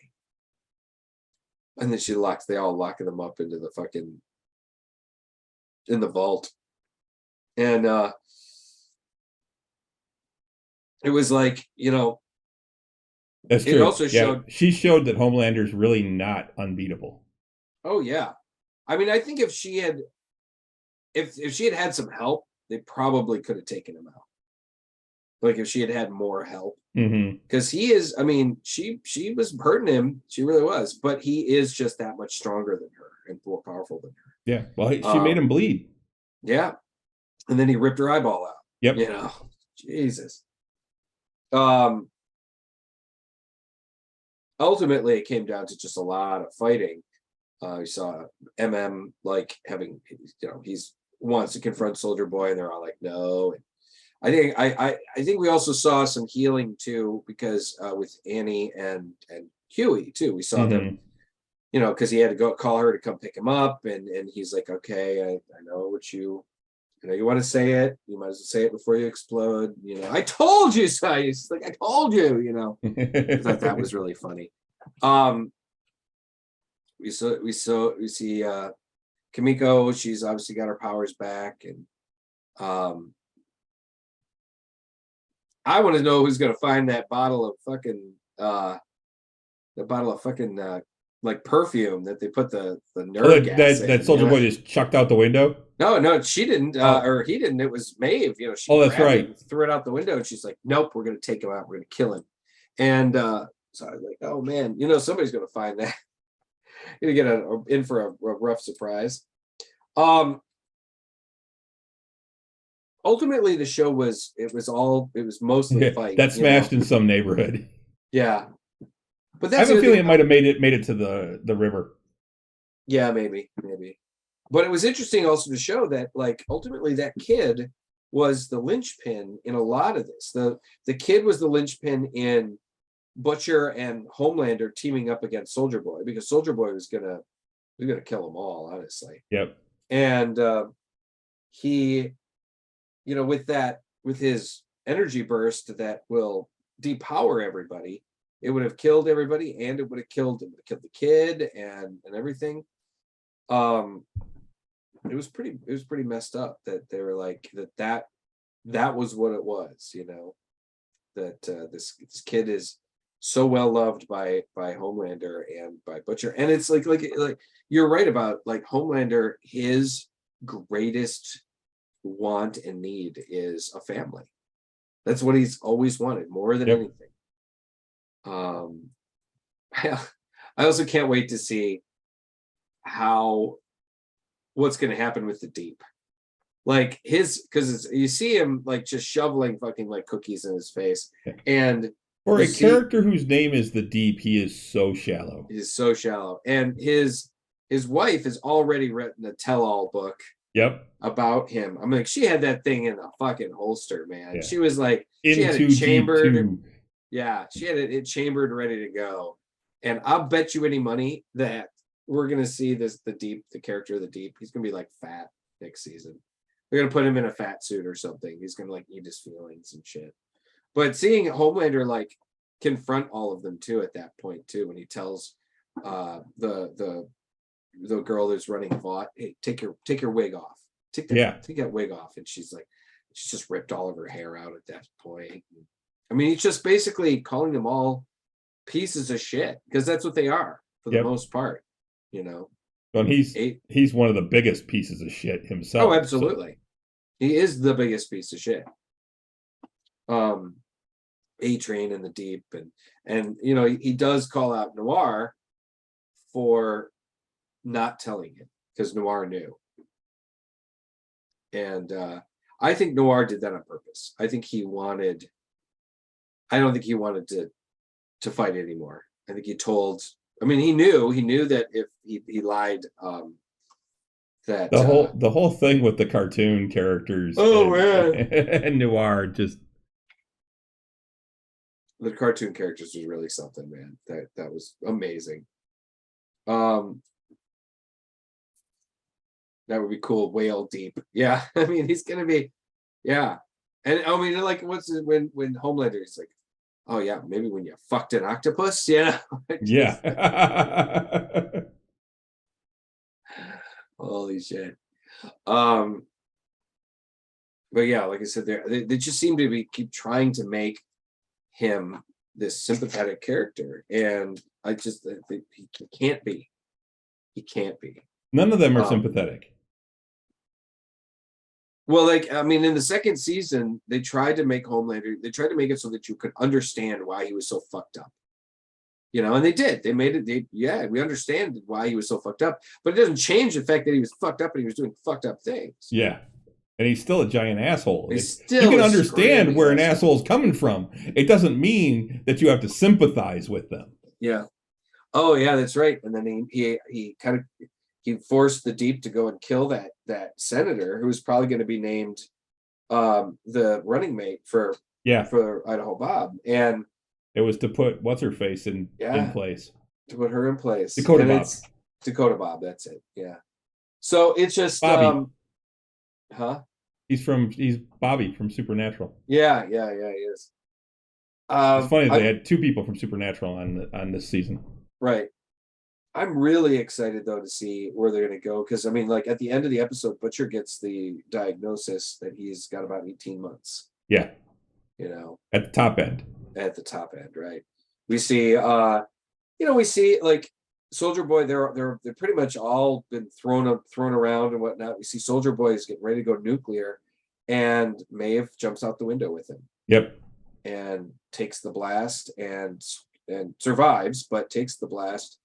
And then they all lock them up into the fucking in the vault, and it was like, that's true. It also showed she showed that Homelander's really not unbeatable. Oh yeah, I mean, I think if she had had some help, they probably could have taken him out. Like if she had more help, because he is, I mean, she was hurting him, she really was, but he is just that much stronger than her and more powerful than her. Yeah, well, she made him bleed. Yeah, and then he ripped her eyeball out. Yep. Jesus. Ultimately, it came down to just a lot of fighting. You saw MM like having, he's wants to confront Soldier Boy, and they're all like, no. And I think we also saw some healing too, because with Annie and Huey too, we saw them, because he had to go call her to come pick him up, and he's like, okay, I know what you want to say it. You might as well say it before you explode. I told you so. He's like, I told you. I thought that was really funny. We see Kimiko. She's obviously got her powers back, and I want to know who's gonna find that bottle of fucking like perfume that they put the nerve gas in. That Soldier Boy just chucked out the window. No, she didn't, or he didn't. It was Maeve. She that's right. it, threw it out the window, and she's like, "Nope, we're gonna take him out. We're gonna kill him." And so I was like, "Oh man, somebody's gonna find that." Gonna get in for a rough surprise. Ultimately, the show was mostly fight. That smashed in some neighborhood. Yeah, but I have a feeling it might have made it to the river. Yeah, maybe. But it was interesting also to show that, like, ultimately that kid was the linchpin in a lot of this. The kid was the linchpin in Butcher and Homelander teaming up against Soldier Boy, because Soldier Boy was gonna kill them all, honestly. Yep. And he, with his energy burst that will depower everybody, it would have killed everybody, and it would have killed the kid and everything. It was pretty messed up that they were like that was what it was, that this kid is so well loved by Homelander and by Butcher. And it's like you're right about like Homelander, his greatest want and need is a family. That's what he's always wanted more than anything. I also can't wait to see what's going to happen with the Deep. Like because you see him like just shoveling fucking like cookies in his face, and for a character whose name is the Deep, he is so shallow. He's so shallow, and his wife has already written a tell-all book. Yep. About him. I'm like, she had that thing in a fucking holster, man. Yeah. She was like, she had it chambered. Yeah, she had it chambered, ready to go. And I'll bet you any money that we're gonna see the Deep, the character of the Deep. He's gonna be like fat next season. They're gonna put him in a fat suit or something. He's gonna like eat his feelings and shit. But seeing Homelander like confront all of them too at that point too, when he tells the girl who's running Vought, hey, take your wig off. Take that wig off. And she's just ripped all of her hair out at that point. I mean, he's just basically calling them all pieces of shit because that's what they are for the most part, you know. And he's one of the biggest pieces of shit himself. Oh, absolutely. So. He is the biggest piece of shit. A-Train and the Deep, and you know, he does call out Noir for not telling him because Noir knew. And I think Noir did that on purpose. I don't think he wanted to fight anymore. I think he knew that if he lied, that the whole thing with the cartoon characters and Noir, just the cartoon characters was really something, man. That was amazing. That would be cool. Whale Deep. Yeah. I mean, he's going to be, yeah. And I mean, like, when Homelander is like, oh, yeah, maybe when you fucked an octopus, yeah. Yeah. Holy shit. But yeah, like I said, they just seem to keep trying to make him this sympathetic character. And I just think he can't be. He can't be. None of them are sympathetic. Well, like, I mean, in the second season, they tried to make it so that you could understand why he was so fucked up. You know, and they did. They made it, we understand why he was so fucked up, but it doesn't change the fact that he was fucked up and he was doing fucked up things. Yeah. And he's still a giant asshole. You can understand where an asshole's coming from. It doesn't mean that you have to sympathize with them. Yeah. Oh, yeah, that's right. And then he kind of, he forced the Deep to go and kill that senator who was probably going to be named the running mate for Idaho Bob. And it was to put what's her face in place. To put her in place. Dakota Bob. Dakota Bob, that's it. Yeah. So it's just Bobby. Huh? He's Bobby from Supernatural. Yeah, he is. It's funny they had two people from Supernatural on this season. Right. I'm really excited though to see where they're going to go because I mean, like at the end of the episode, Butcher gets the diagnosis that he's got about 18 months. Yeah. You know, at the top end. At the top end, right? We see, we see like Soldier Boy. They're pretty much all been thrown around and whatnot. We see Soldier Boy is getting ready to go nuclear, and Maeve jumps out the window with him. Yep. And takes the blast and survives, but takes the blast.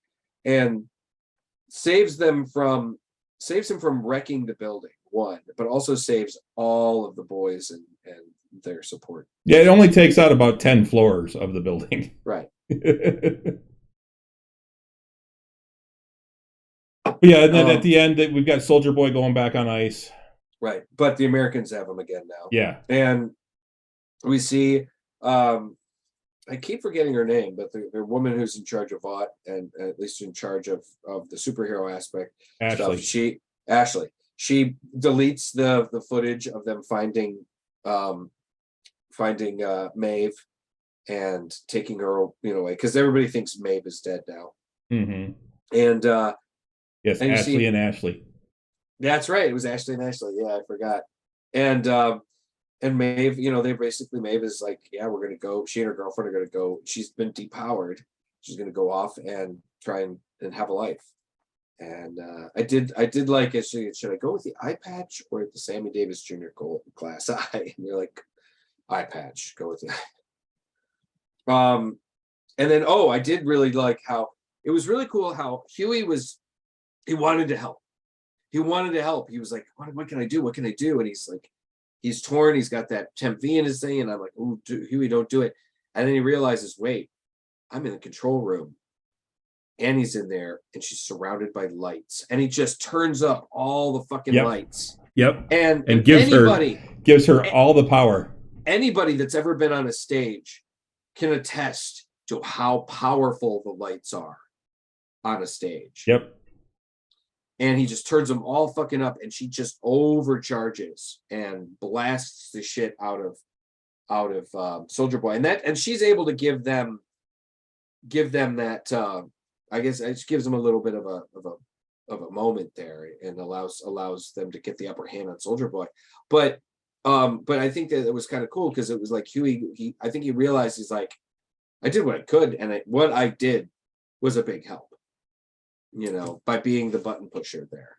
And saves him from wrecking the building, one, but also saves all of the boys and their support. Yeah, it only takes out about 10 floors of the building. Right. Yeah, and then at the end, we've got Soldier Boy going back on ice. Right, but the Americans have him again now. Yeah. And we see... I keep forgetting her name, but the woman who's in charge of Vought and at least in charge of the superhero aspect Ashley. stuff. She deletes the footage of them finding Maeve and taking her away because everybody thinks Maeve is dead now. Mm-hmm. And yes, and Ashley and Ashley. That's right. It was Ashley and Ashley. Yeah, I forgot. and Maeve, Maeve is like, yeah, we're gonna go. She and her girlfriend are gonna go. She's been depowered. She's gonna go off and try and have a life. And I did like it. Should I go with the eye patch or the Sammy Davis Jr. glass eye? And you're like, eye patch. Go with the eye. And then I did really like how it was really cool how Huey he wanted to help. He wanted to help. He was like, what can I do? What can I do? And he's like, he's torn. He's got that temp V in his thing. And I'm like, oh, Huey, don't do it. And then he realizes, wait, I'm in the control room. Annie's in there and she's surrounded by lights. And he just turns up all the fucking lights. Yep. And gives her all the power. Anybody that's ever been on a stage can attest to how powerful the lights are on a stage. Yep. And he just turns them all fucking up, and she just overcharges and blasts the shit out of Soldier Boy, and she's able to give them that. I guess it just gives them a little bit of a moment there, and allows them to get the upper hand on Soldier Boy. But I think that it was kind of cool because it was like Huey. I think he realized he's like, I did what I could, and what I did was a big help. By being the button pusher there.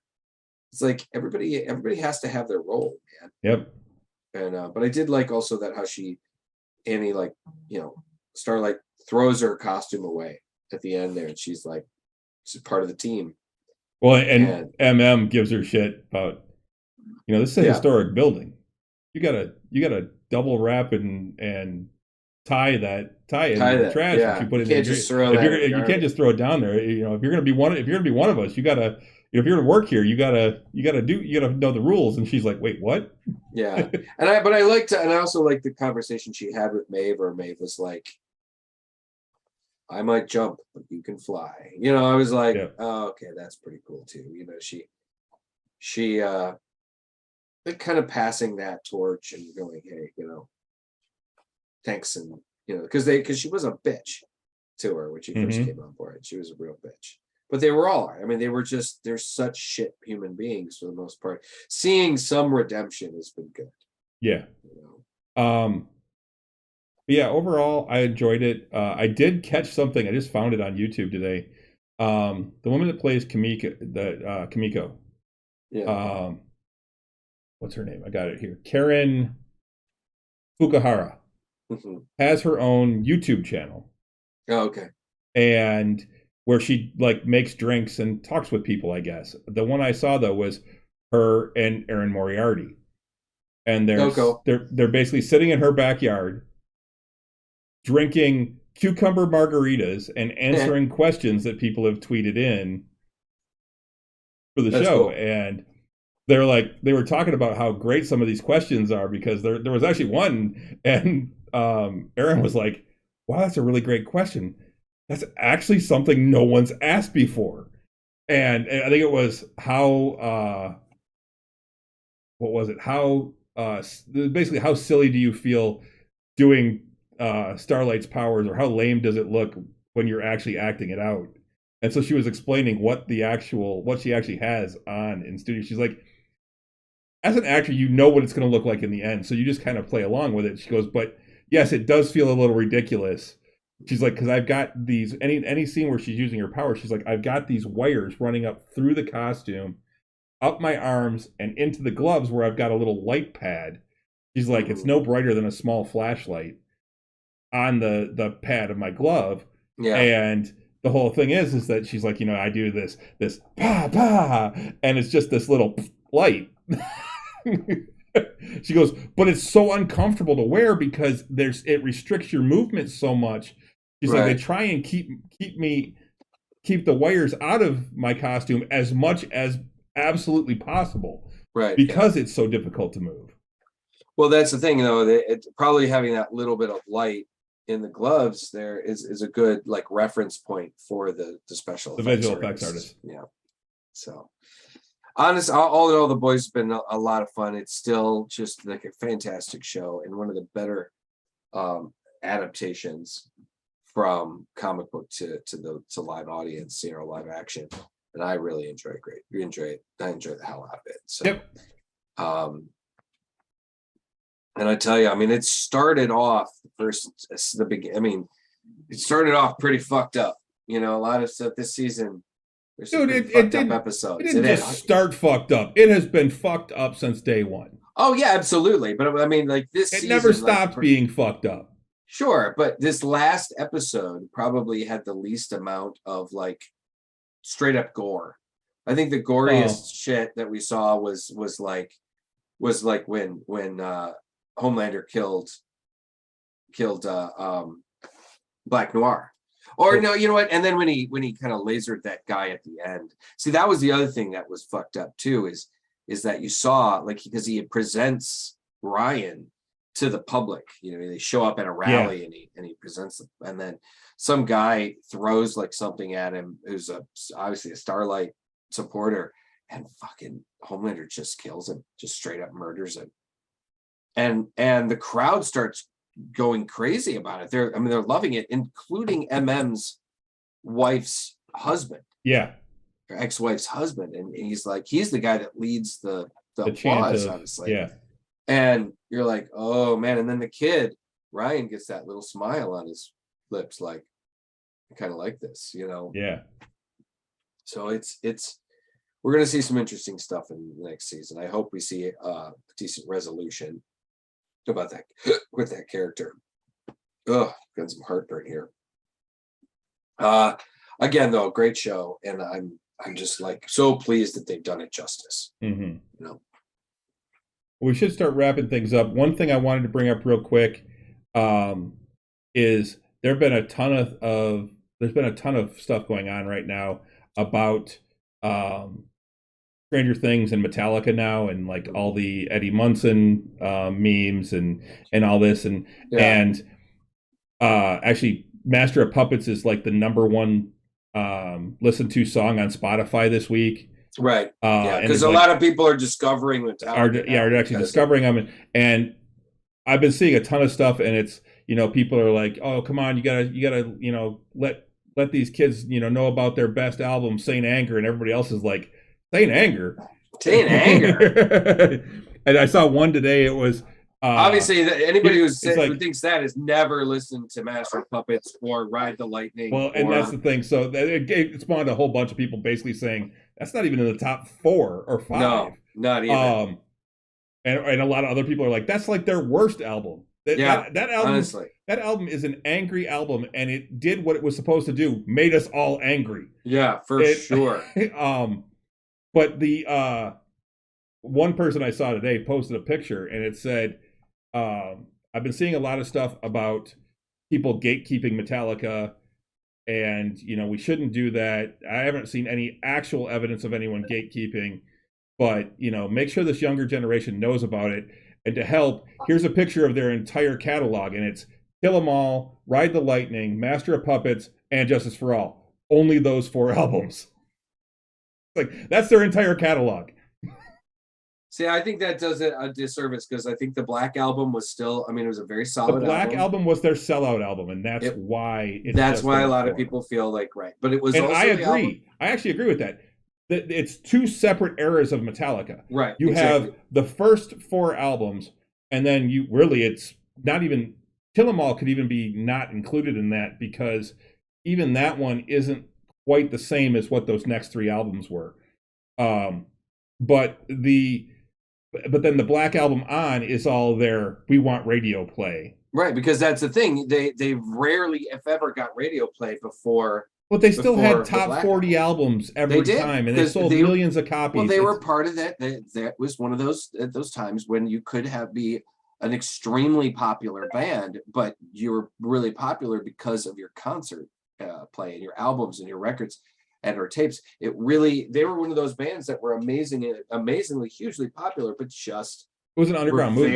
It's like everybody has to have their role, man. Yep. And but I did like also that how Annie Starlight throws her costume away at the end there, and she's like, she's part of the team. Well, and MM gives her shit about, this is a historic building. You gotta double wrap and tie in the trash that you put in there. You can't just throw it down there. If you're gonna be one of us, you gotta, if you're gonna work here, you gotta know the rules. And she's like, wait, what? Yeah. And I also liked the conversation she had with Maeve, where Maeve was like, I might jump, but you can fly. I was like, oh, okay, that's pretty cool too. She kind of passing that torch and going, hey, thanks. And because she was a bitch to her when she first came on board. She was a real bitch, but they were all, they're such shit human beings for the most part. Seeing some redemption has been good. Yeah. Yeah, overall I enjoyed it. I did catch something. I just found it on YouTube today. The woman that plays Kimiko, what's her name? I got it here. Karen Fukuhara. Has her own YouTube channel. Oh, okay. And where she makes drinks and talks with people, I guess. The one I saw though was her and Erin Moriarty. And they're basically sitting in her backyard drinking cucumber margaritas and answering questions that people have tweeted in for the show. Cool. And they were talking about how great some of these questions are, because there was actually one, and Erin was like, wow, that's a really great question. That's actually something no one's asked before. And I think it was how, what was it? How, basically, how silly do you feel doing Starlight's powers, or how lame does it look when you're actually acting it out? And so she was explaining what she actually has on in studio. She's like, as an actor, what it's going to look like in the end. So you just kind of play along with it. She goes, but yes, it does feel a little ridiculous. She's like, because I've got these, any scene where she's using her power, she's like, I've got these wires running up through the costume, up my arms, and into the gloves where I've got a little light pad. She's like, it's no brighter than a small flashlight on the pad of my glove. Yeah. And the whole thing is that she's like, I do this pa pa, and it's just this little light. She goes, but it's so uncomfortable to wear because it restricts your movement so much. She's like, they try and keep the wires out of my costume as much as absolutely possible, right? Because it's so difficult to move. Well, that's the thing, it's probably having that little bit of light in the gloves there is a good reference point for the special the visual effects artist. Yeah. So honest, all in all, the boys have been a lot of fun. It's still just a fantastic show, and one of the better adaptations from comic book to live audience, live action. And I really enjoy it. I enjoy the hell out of it. So, yep. And I tell you, I mean, it started off it started off pretty fucked up. You know, a lot of stuff this season. There's some Dude, pretty it fucked up didn't. It episodes. didn't just start fucked up. It has been fucked up since day one. Oh yeah, absolutely. But I mean, like this It season, never stopped being fucked up. Sure, but this last episode probably had the least amount of like straight up gore. I think the goriest shit that we saw was like when Homelander killed Black Noir. Or no, you know what? And then when he kind of lasered that guy at the end. See, that was the other thing that was fucked up too, is that you saw like because he presents Ryan to the public. You know, they show up at a rally and he presents them, and then some guy throws like something at him who's obviously a Starlight supporter, and fucking Homelander just kills him, just straight up murders him. And the crowd starts going crazy about it. They're loving it, including MM's wife's husband. Yeah. Her ex-wife's husband. And he's the guy that leads the applause, obviously. Yeah. And you're like, oh man. And then the kid, Ryan, gets that little smile on his lips, like, I kind of like this, you know? Yeah. So we're gonna see some interesting stuff in the next season. I hope we see a decent resolution about that with that character. Got some heartburn here. Again though, great show, and I'm just like so pleased that they've done it justice. Mm-hmm. You know, we should start wrapping things up. One thing I wanted to bring up real quick is there's been a ton of stuff going on right now about Stranger Things and Metallica now, and like all the Eddie Munson memes and all this, and actually Master of Puppets is like the number one listened to song on Spotify this week. Right. Because a lot of people are discovering Metallica. Are actually discovering them, and I've been seeing a ton of stuff, and it's, you know, people are like, oh come on, you gotta you know, let these kids, you know about their best album, Saint Anger, and everybody else is like, Saint Anger. And I saw one today. It was obviously anybody who thinks that has never listened to Master of Puppets or Ride the Lightning. Well, and that's the thing. So it spawned a whole bunch of people basically saying that's not even in the top 4 or 5. No, not even. And a lot of other people are like, that's like their worst album. That album, honestly, that album is an angry album, and it did what it was supposed to do, made us all angry. Yeah, for sure. But the one person I saw today posted a picture, and it said, I've been seeing a lot of stuff about people gatekeeping Metallica, and, you know, we shouldn't do that. I haven't seen any actual evidence of anyone gatekeeping, but, you know, make sure this younger generation knows about it. And to help, here's a picture of their entire catalog, and it's Kill 'Em All, Ride the Lightning, Master of Puppets, and Justice for All. Only those 4 albums. Like, that's their entire catalog. See, I think that does it a disservice, because I think the Black Album was still, it was a very solid album. The Black Album was their sellout album, and that's why a lot of people feel like, right. But it was also I agree. I actually agree with that. It's 2 separate eras of Metallica. Right. You have the first 4 albums, and then it's not even, Kill 'Em All could even be not included in that, because even that one isn't quite the same as what those next 3 albums were. But then the Black Album on is all their we want radio play. Right, because that's the thing. They rarely, if ever, got radio play before. But they still had top 40 albums every time, and they sold millions of copies. Well, they were part of that. That was one of those times when you could be an extremely popular band, but you were really popular because of your concert play and your albums and your records and our tapes. They were one of those bands that were amazingly hugely popular, but just it was an underground movement.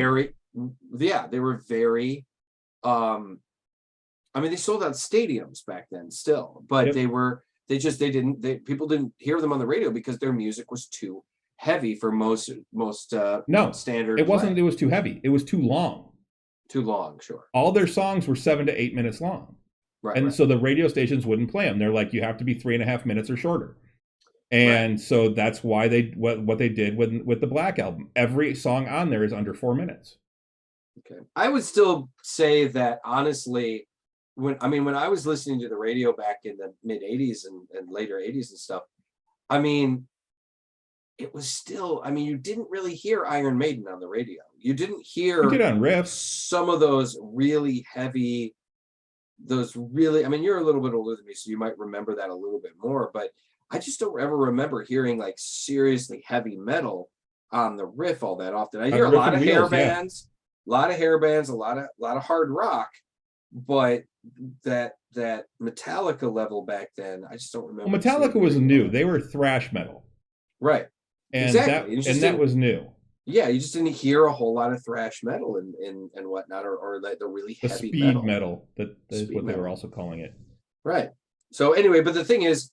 They were very they sold out stadiums back then still, but people didn't hear them on the radio because their music was too heavy for most standard. It wasn't. It was too heavy. It was too long. Too long, sure. All their songs were 7 to 8 minutes long. Right. So the radio stations wouldn't play them. They're like, you have to be 3.5 minutes or shorter. And so that's why what they did with the Black Album. Every song on there is under 4 minutes. Okay. I would still say that honestly, when I was listening to the radio back in the mid 80s and later 80s and stuff, I mean, it was still, I mean, you didn't really hear Iron Maiden on the radio. You didn't You did hear on riffs. some of those really heavy, I mean, you're a little bit older than me, so you might remember that a little bit more, but I just don't ever remember hearing like seriously heavy metal on the riff all that often. I hear a Riff lot and of hair Wheels, yeah. bands, a lot of hair bands, a lot of hard rock, but that Metallica level back then, I just don't remember. Well, Metallica seeing was very new. much. They were thrash metal, Right. and Exactly. that was new. Yeah, you just didn't hear a whole lot of thrash metal and whatnot, or like the really The heavy speed metal. That is Speed what they were metal. also calling it. Right. So anyway, but the thing is,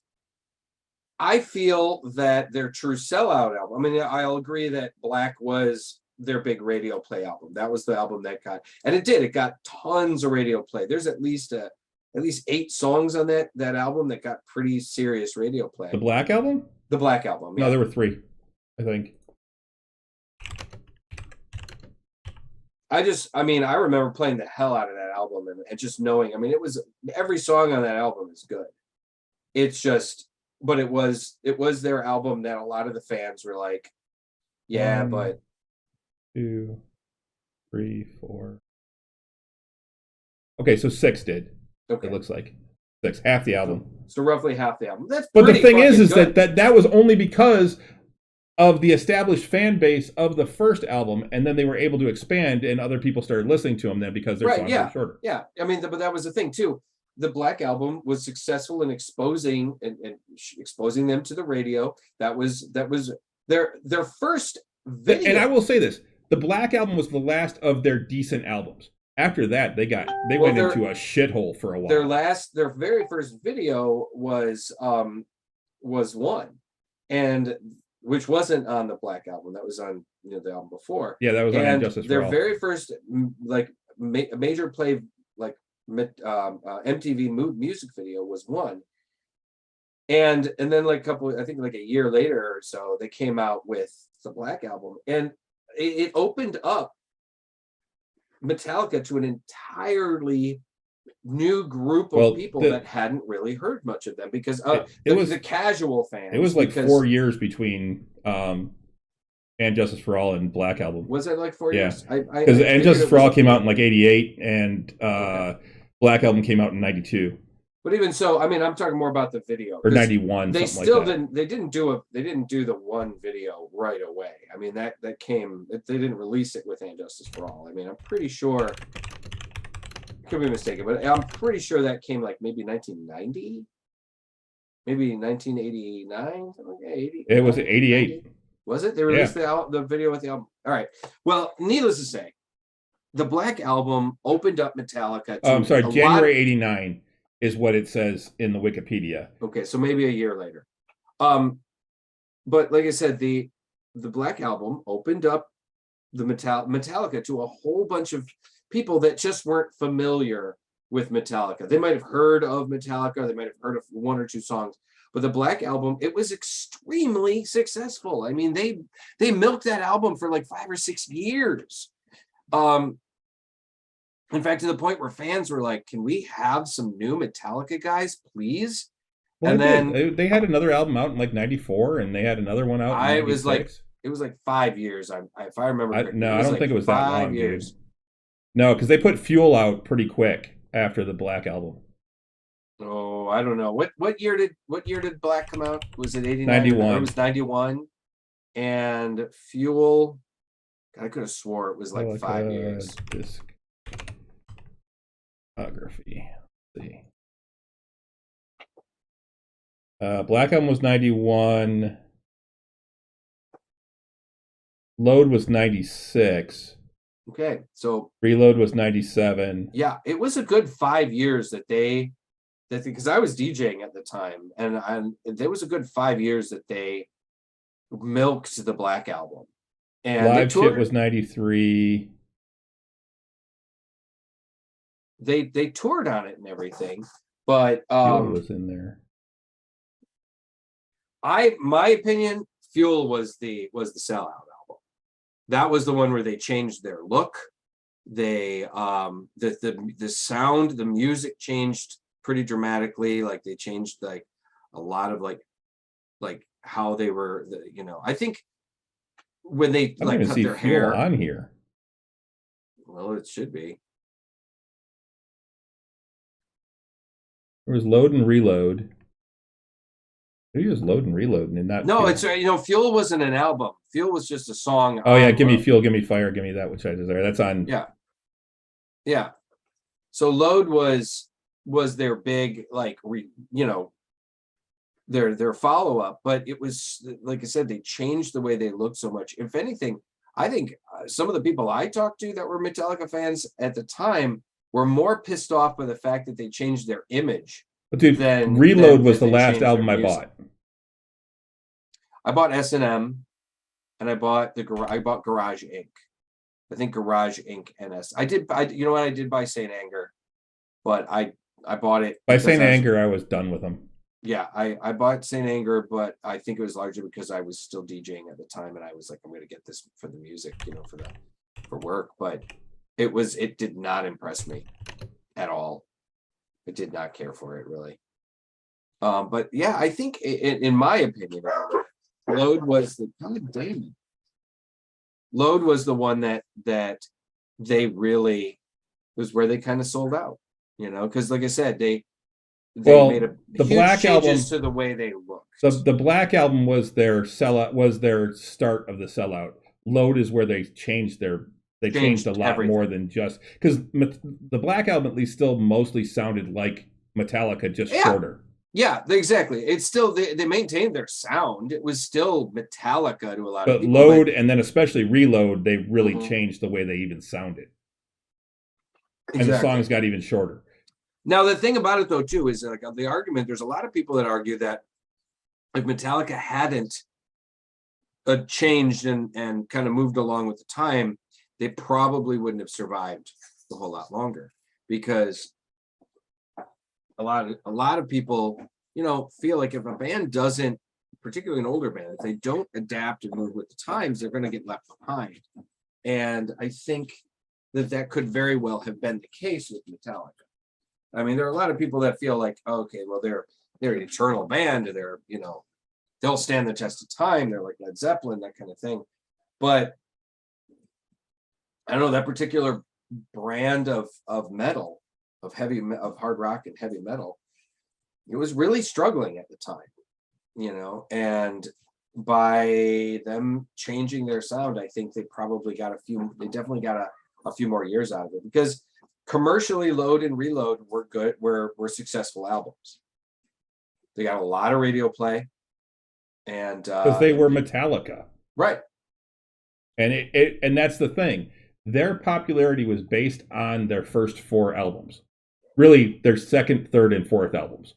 I feel that their true sellout album, I mean, I'll agree that Black was their big radio play album. That was the album that it got tons of radio play. There's at least 8 songs on that album that got pretty serious radio play. The Black album? The Black album. Yeah. No, there were 3, I think. I remember playing the hell out of that album and just knowing, I mean, every song on that album is good. It's just, but it was their album that a lot of the fans were like, yeah, 1, but 2, 3, 4. Okay, so 6 did. okay. It looks like 6, half the album. So roughly half the album. That's But the thing is good. that was only because of the established fan base of the first album, and then they were able to expand, and other people started listening to them then because their songs were shorter. Yeah, I mean, but that was the thing too. The Black album was successful in exposing them to the radio. That was their first video. And I will say this: the Black album was the last of their decent albums. After that, they went into a shithole for a while. Their very first video was One, and which wasn't on the Black album. That was on the album before. Yeah, that was on Injustice for All. Their very first like major play like MTV music video was One, and then like a year later or so, they came out with the Black album, and it opened up Metallica to an entirely new group of people that hadn't really heard much of them because it was the casual fans. It was like 4 years between And Justice for All and Black album. Was it like 4 years? Because And Justice for All came out in like 88, and Black album came out in 92. But even so, I mean, I'm talking more about the video. Or 91. They still didn't. They didn't do the One video right away. I mean, that came. They didn't release it with And Justice for All. I mean, I'm pretty sure. Could be mistaken, but I'm pretty sure that came like maybe 1990, maybe 1989. It was 88. Was it? They released the video with the album. All right. Well, needless to say, the Black album opened up Metallica. I'm sorry, January 89 is what it says in the Wikipedia. Okay, so maybe a year later. But like I said, the Black album opened up the Metallica to a whole bunch of people that just weren't familiar with Metallica. They might have heard of Metallica, they might have heard of 1 or 2 songs, but the Black album, it was extremely successful. I mean, they milked that album for like 5 or 6 years. In fact, to the point where fans were like, "Can we have some new Metallica guys, please?" Well, and then they had another album out in like 94, and they had another one out in 96. It was like 5 years. If I remember correctly. I don't think it was that long. 5 years. Dude. No, because they put Fuel out pretty quick after the Black album. Oh, I don't know. What year did Black come out? Was it 89? 91. It was 91. And Fuel, I could have swore it was like 5 years. Discography. Let's see. Black album was 91. Load was 96. Okay, so Reload was 97. Yeah, it was a good 5 years that because I was DJing at the time, and there was a good 5 years that they milked the Black album. And Live Shit was 93. They toured on it and everything, but Fuel was in there. My opinion, Fuel was the sellout album. That was the one where they changed their look. They the sound, the music changed pretty dramatically. Like they changed like a lot of like how they were, I think when they I don't like even cut see their Fuel hair. on here. Well, it should be. There was Load and Reload. Maybe it was Load and Reload and not No, Fuel. it's Fuel wasn't an album. Fuel was just a song. Oh yeah, Give Me Fuel, Give Me Fire, Give Me That, which I desire. That's on. Yeah. So Load was their big their follow up, but it was like I said, they changed the way they looked so much. If anything, I think some of the people I talked to that were Metallica fans at the time were more pissed off by the fact that they changed their image. But dude, Reload was the last album I bought. I bought S&M, and I bought Garage Inc. I think Garage Inc. NS. I did buy Saint Anger, but I bought it by Saint Anger. I was done with them. Yeah, I bought Saint Anger, but I think it was largely because I was still DJing at the time, and I was like, I'm going to get this for the music, for work. But it did not impress me at all. I did not care for it really. But yeah, I think in my opinion, Load was the Load was the one that they really was where they kind of sold out, because like I said, they made the Black Album to the way they looked. The Black Album was their sellout, was their start of the sellout. Load is where they changed a lot everything. More than just because the Black Album at least still mostly sounded like Metallica, just shorter. Yeah, exactly. It's still they maintained their sound. It was still Metallica to a lot of people. But Load and then especially Reload, they really changed the way they even sounded. Exactly. And the songs got even shorter. Now, the thing about it, though, too, is like the argument, there's a lot of people that argue that if Metallica hadn't changed and kind of moved along with the time, they probably wouldn't have survived a whole lot longer, because a lot of people, feel like if a band doesn't, particularly an older band, if they don't adapt and move with the times, they're going to get left behind. And I think that could very well have been the case with Metallica. I mean, there are a lot of people that feel like, okay, well, they're an eternal band, and they're, they'll stand the test of time. They're like Led Zeppelin, that kind of thing. But I don't know, that particular brand of metal, of hard rock and heavy metal, it was really struggling at the time, and by them changing their sound, I think they definitely got a few more years out of it, because commercially Load and Reload were good, were successful albums. They got a lot of radio play, and because they were Metallica, right? And and that's the thing. Their popularity was based on their first 4 albums. Really, their second, third, and fourth albums.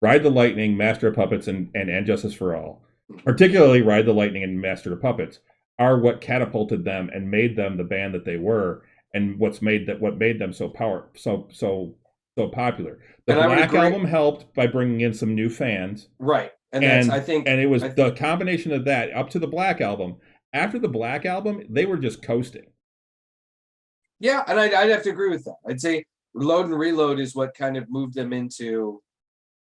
Ride the Lightning, Master of Puppets, and Justice for All. Particularly Ride the Lightning and Master of Puppets are what catapulted them and made them the band that they were, and what made them so popular. The Black Album helped by bringing in some new fans. Right. And it was the combination of that up to the Black Album. After the Black Album, they were just coasting. Yeah, and I'd have to agree with that. I'd say Load and Reload is what kind of moved them into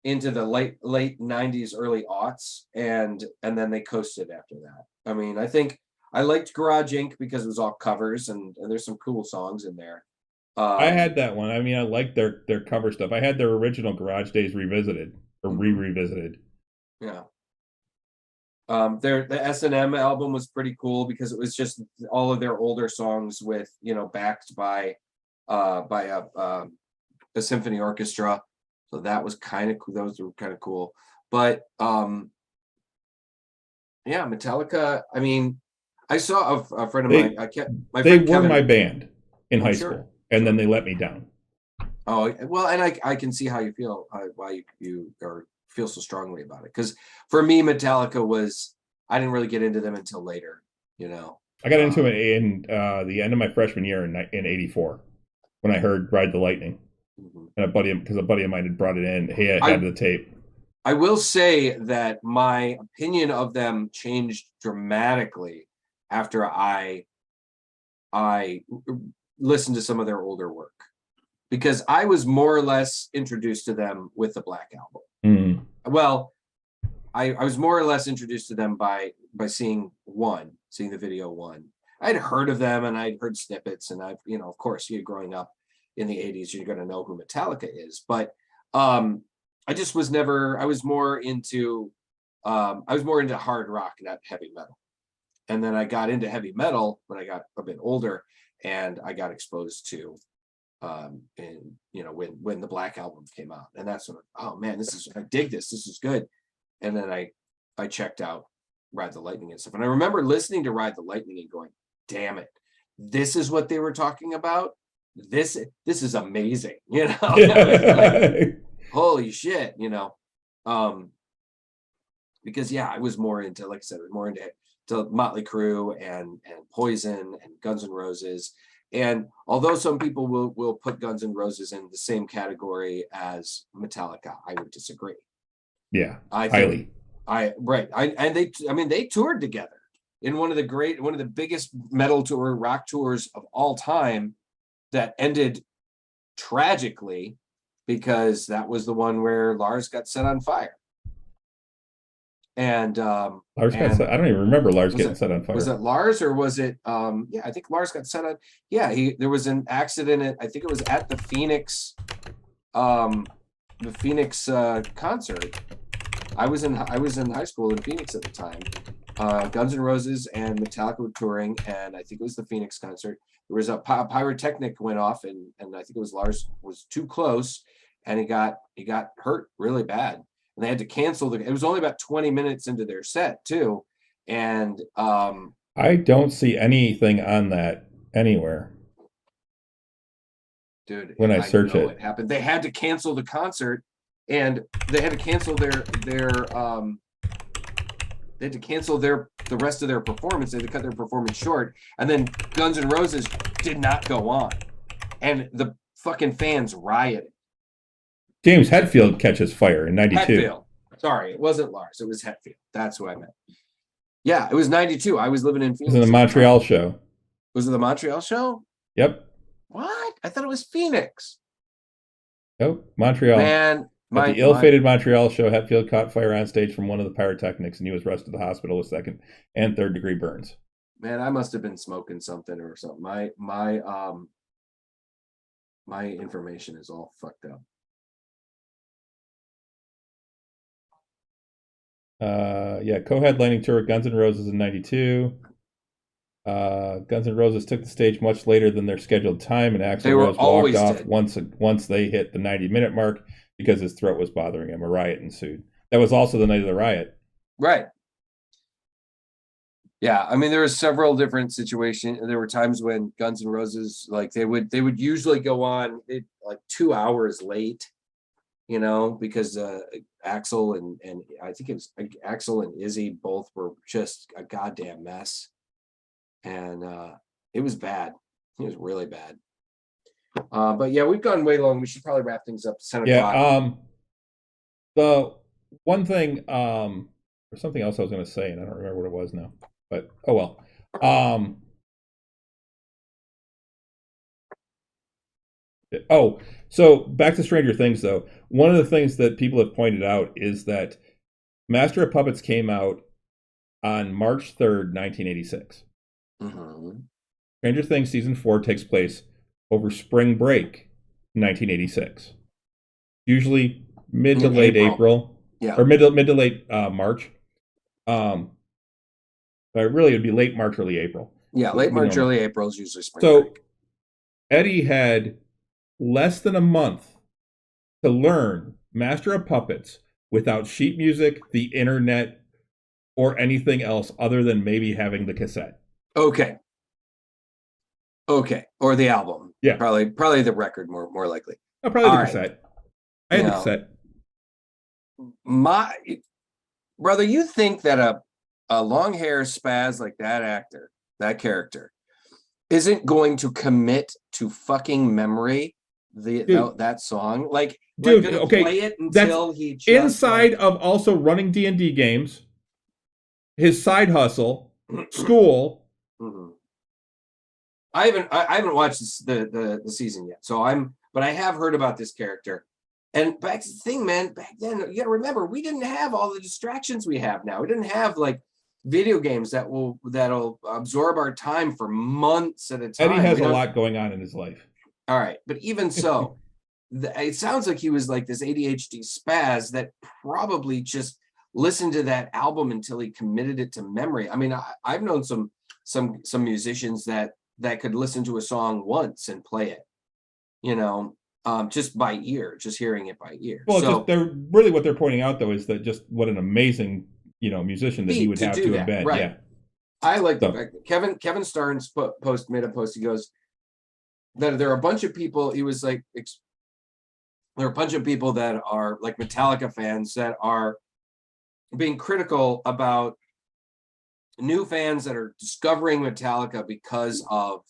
the late 90s, early aughts, and then they coasted after that. I mean, I think I liked Garage Inc. because it was all covers, and there's some cool songs in there. I had that one. I mean, I liked their cover stuff. I had their original Garage Days revisited or re-revisited. Yeah. The S&M album was pretty cool because it was just all of their older songs with, backed by a symphony orchestra. So that was kind of cool. Those were kind of cool. But yeah, Metallica. I mean, I saw a friend of mine. They were my band in high school, and then they let me down. Oh well, and I can see how you feel, why you feel so strongly about it. Because for me, Metallica I didn't really get into them until later. I got into it in the end of my freshman year in '84 when I heard Ride the Lightning. And a buddy of mine had brought it in. He had the tape. I will say that my opinion of them changed dramatically after I listen to some of their older work, because I was more or less introduced to them with the Black Album. Mm. Well, I was more or less introduced to them by seeing the video One. I'd heard of them and I'd heard snippets, and of course, you growing up in the 80s, you're going to know who Metallica is. But I just was never, I was more into hard rock, not heavy metal. And then I got into heavy metal when I got a bit older, and I got exposed to, when the Black Album came out, and that's when, oh man, I dig this. This is good. And then I checked out Ride the Lightning and stuff. And I remember listening to Ride the Lightning and going, damn it, this is what they were talking about. This is amazing, like, holy shit, because I was more into, like I said, to Motley Crue and Poison and Guns N' Roses. And although some people will put Guns N' Roses in the same category as Metallica, I would disagree. Yeah, highly. They toured together in one of the biggest metal tour, rock tours of all time, that ended tragically, because that was the one where Lars got set on fire. And I don't even remember Lars getting set on fire. Was it Lars, or was it? I think Lars got set on. Yeah, there was an accident. I think it was at the Phoenix concert. I was in high school in Phoenix at the time. Guns N' Roses and Metallica were touring, and I think it was the Phoenix concert. There was a pyrotechnic went off, and I think it was Lars was too close, and he got hurt really bad, and they had to cancel it was only about 20 minutes into their set too, and I don't see anything on that anywhere. Dude, when I search it happened. They had to cancel the concert, and they had to cancel the rest of their performance. They had to cut their performance short, and then Guns N' Roses did not go on, and the fucking fans rioted. James Hetfield catches fire in 92. Hetfield. Sorry, it wasn't Lars. It was Hetfield. That's who I meant. Yeah, it was 92. I was living in Phoenix. It was in the Montreal show. Was it the Montreal show? Yep. What? I thought it was Phoenix. Nope, Montreal. Man, at the ill-fated Montreal show, Hetfield caught fire on stage from one of the pyrotechnics, and he was rushed to the hospital with second and third degree burns. Man, I must have been smoking something or something. My information is all fucked up. Co-headlining tour with Guns N' Roses in 92. Guns N' Roses took the stage much later than their scheduled time, and Axl Rose walked off once they hit the 90-minute mark because his throat was bothering him. A riot ensued. That was also the night of the riot. Right. Yeah, I mean, there were several different situations. There were times when Guns N' Roses, like they would usually go on like 2 hours late, because Axl and I think it was Axl and Izzy both were just a goddamn mess, and it was bad. It was really bad. But yeah, we've gone way long. We should probably wrap things up. 10 o'clock. The one thing, or something else I was going to say, and I don't remember what it was now. But oh well. So back to Stranger Things, though. One of the things that people have pointed out is that Master of Puppets came out on March 3rd, 1986. Mm-hmm. Stranger Things season 4 takes place over spring break, 1986. Usually mid to late April. Yeah. Or mid to late March. But really, it'd be late March, early April. Yeah, late March, early April is usually spring break. Eddie had less than a month to learn Master of Puppets without sheet music, the internet, or anything else other than maybe having the cassette. Okay. Or the album. Yeah. Probably the record more likely. No, probably the cassette. I had the cassette. My brother, you think that a long hair spaz like that character, isn't going to commit to fucking memory that song? Like, dude, gonna okay, play it until he just, inside of also running D&D games, his side hustle, school, I haven't watched the season yet, but I have heard about this character. And back to the thing, man, back then, you got to remember, we didn't have all the distractions we have now. We didn't have like video games that'll absorb our time for months at a time. Eddie has a lot going on in his life. All right, but even so, it sounds like he was like this ADHD spaz that probably just listened to that album until he committed it to memory. I mean, I've known some musicians that could listen to a song once and play it, just by ear, just hearing it by ear. Well, so, they're really what they're pointing out though is that just what an amazing musician that he would have to embed. Right. Yeah, I like the fact that Kevin Starnes made a post. He goes that there are a bunch of people. He was like, there are a bunch of people that are like Metallica fans that are being critical about new fans that are discovering Metallica because of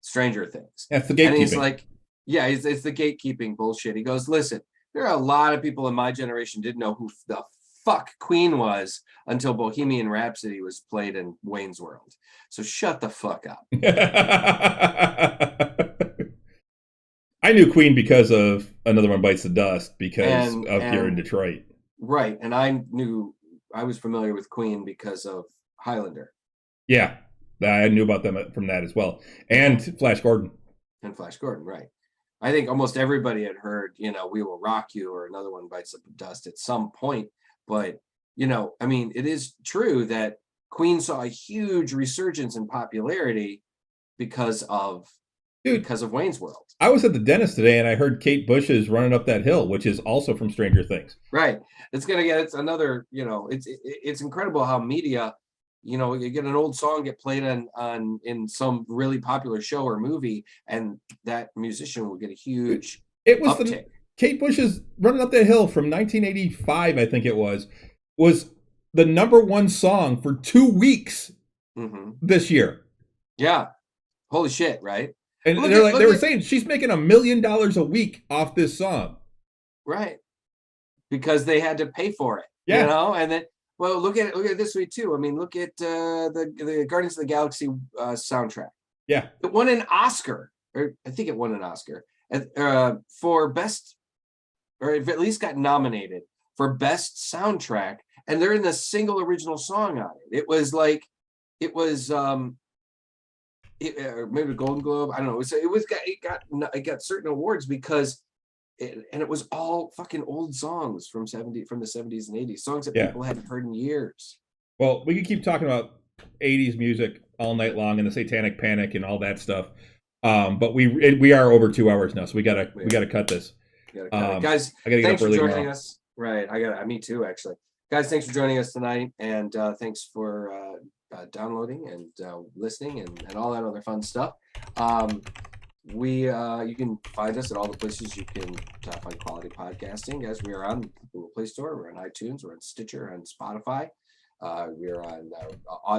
Stranger Things. That's the gatekeeping. And he's like, yeah, it's the gatekeeping bullshit. He goes, listen, there are a lot of people in my generation didn't know who the fuck Queen was until Bohemian Rhapsody was played in Wayne's World. So shut the fuck up. I knew Queen because of Another One Bites the Dust because of here in Detroit. Right. And I was familiar with Queen because of Highlander. Yeah. I knew about them from that as well. And Flash Gordon. And Flash Gordon, right. I think almost everybody had heard, We Will Rock You or Another One Bites the Dust at some point. But, I mean, it is true that Queen saw a huge resurgence in popularity because of Wayne's World. I was at the dentist today and I heard Kate Bush is running up that hill, which is also from Stranger Things. Right. It's another, it's incredible how media, you get an old song get played in some really popular show or movie, and that musician will get a huge uptick. Kate Bush's Running Up That Hill from 1985, I think it was the #1 song for 2 weeks this year. Yeah. Holy shit, right? And they were saying she's making $1 million a week off this song. Right. Because they had to pay for it. Yeah. And then, well, look at it this way too. I mean, look at the Guardians of the Galaxy soundtrack. Yeah. It won an Oscar, or I think it won an Oscar for best, or at least got nominated for best soundtrack. And they're in the single original song on it. It was maybe a Golden Globe. I don't know. It got certain awards because it was all fucking old songs from the 70s and 80s, songs that people hadn't heard in years. Well, we could keep talking about 80s music all night long and the Satanic Panic and all that stuff. But we are over 2 hours now, so we gotta cut this. Guys, I gotta get thanks up early for joining tomorrow. us. Right, me too, actually. Guys, thanks for joining us tonight, and thanks for downloading and listening and all that other fun stuff. You can find us at all the places you can find quality podcasting. Guys, we are on the Google Play Store, we're on iTunes, we're on Stitcher, on Spotify. We're on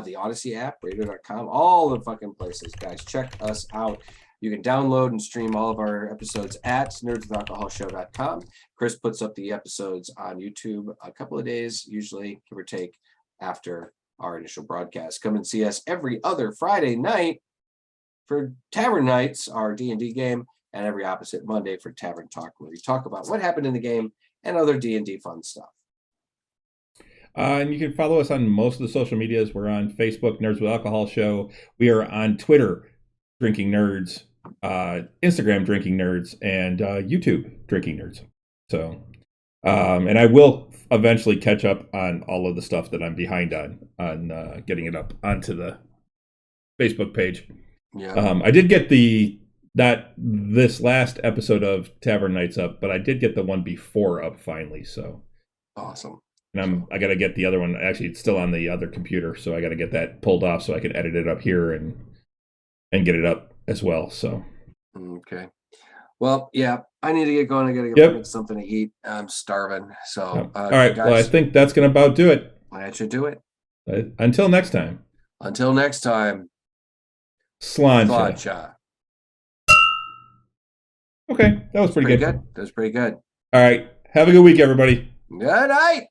the Odyssey app, radio.com, all the fucking places. Guys, check us out. You can download and stream all of our episodes at nerdswithalcoholshow.com. Chris puts up the episodes on YouTube a couple of days, usually, give or take, after our initial broadcast. Come and see us every other Friday night for Tavern Nights, our D&D game, and every opposite Monday for Tavern Talk, where we talk about what happened in the game and other D&D fun stuff. And you can follow us on most of the social medias. We're on Facebook, Nerds with Alcohol Show. We are on Twitter, Drinking Nerds, Instagram, Drinking Nerds, and YouTube, Drinking Nerds. So, and I will eventually catch up on all of the stuff that I'm behind on getting it up onto the Facebook page. Yeah. I did get this last episode of Tavern Nights up, but I did get the one before up finally. So awesome. And I got to get the other one. Actually, it's still on the other computer, so I got to get that pulled off so I can edit it up here and get it up as well. So okay. Well, yeah, I need to get going. I got to get something to eat. I'm starving. So all right. Guys, well, I think that's going to about do it. That should do it. Until next time. Sláinte. Okay, that was pretty good. That was pretty good. All right. Have a good week, everybody. Good night.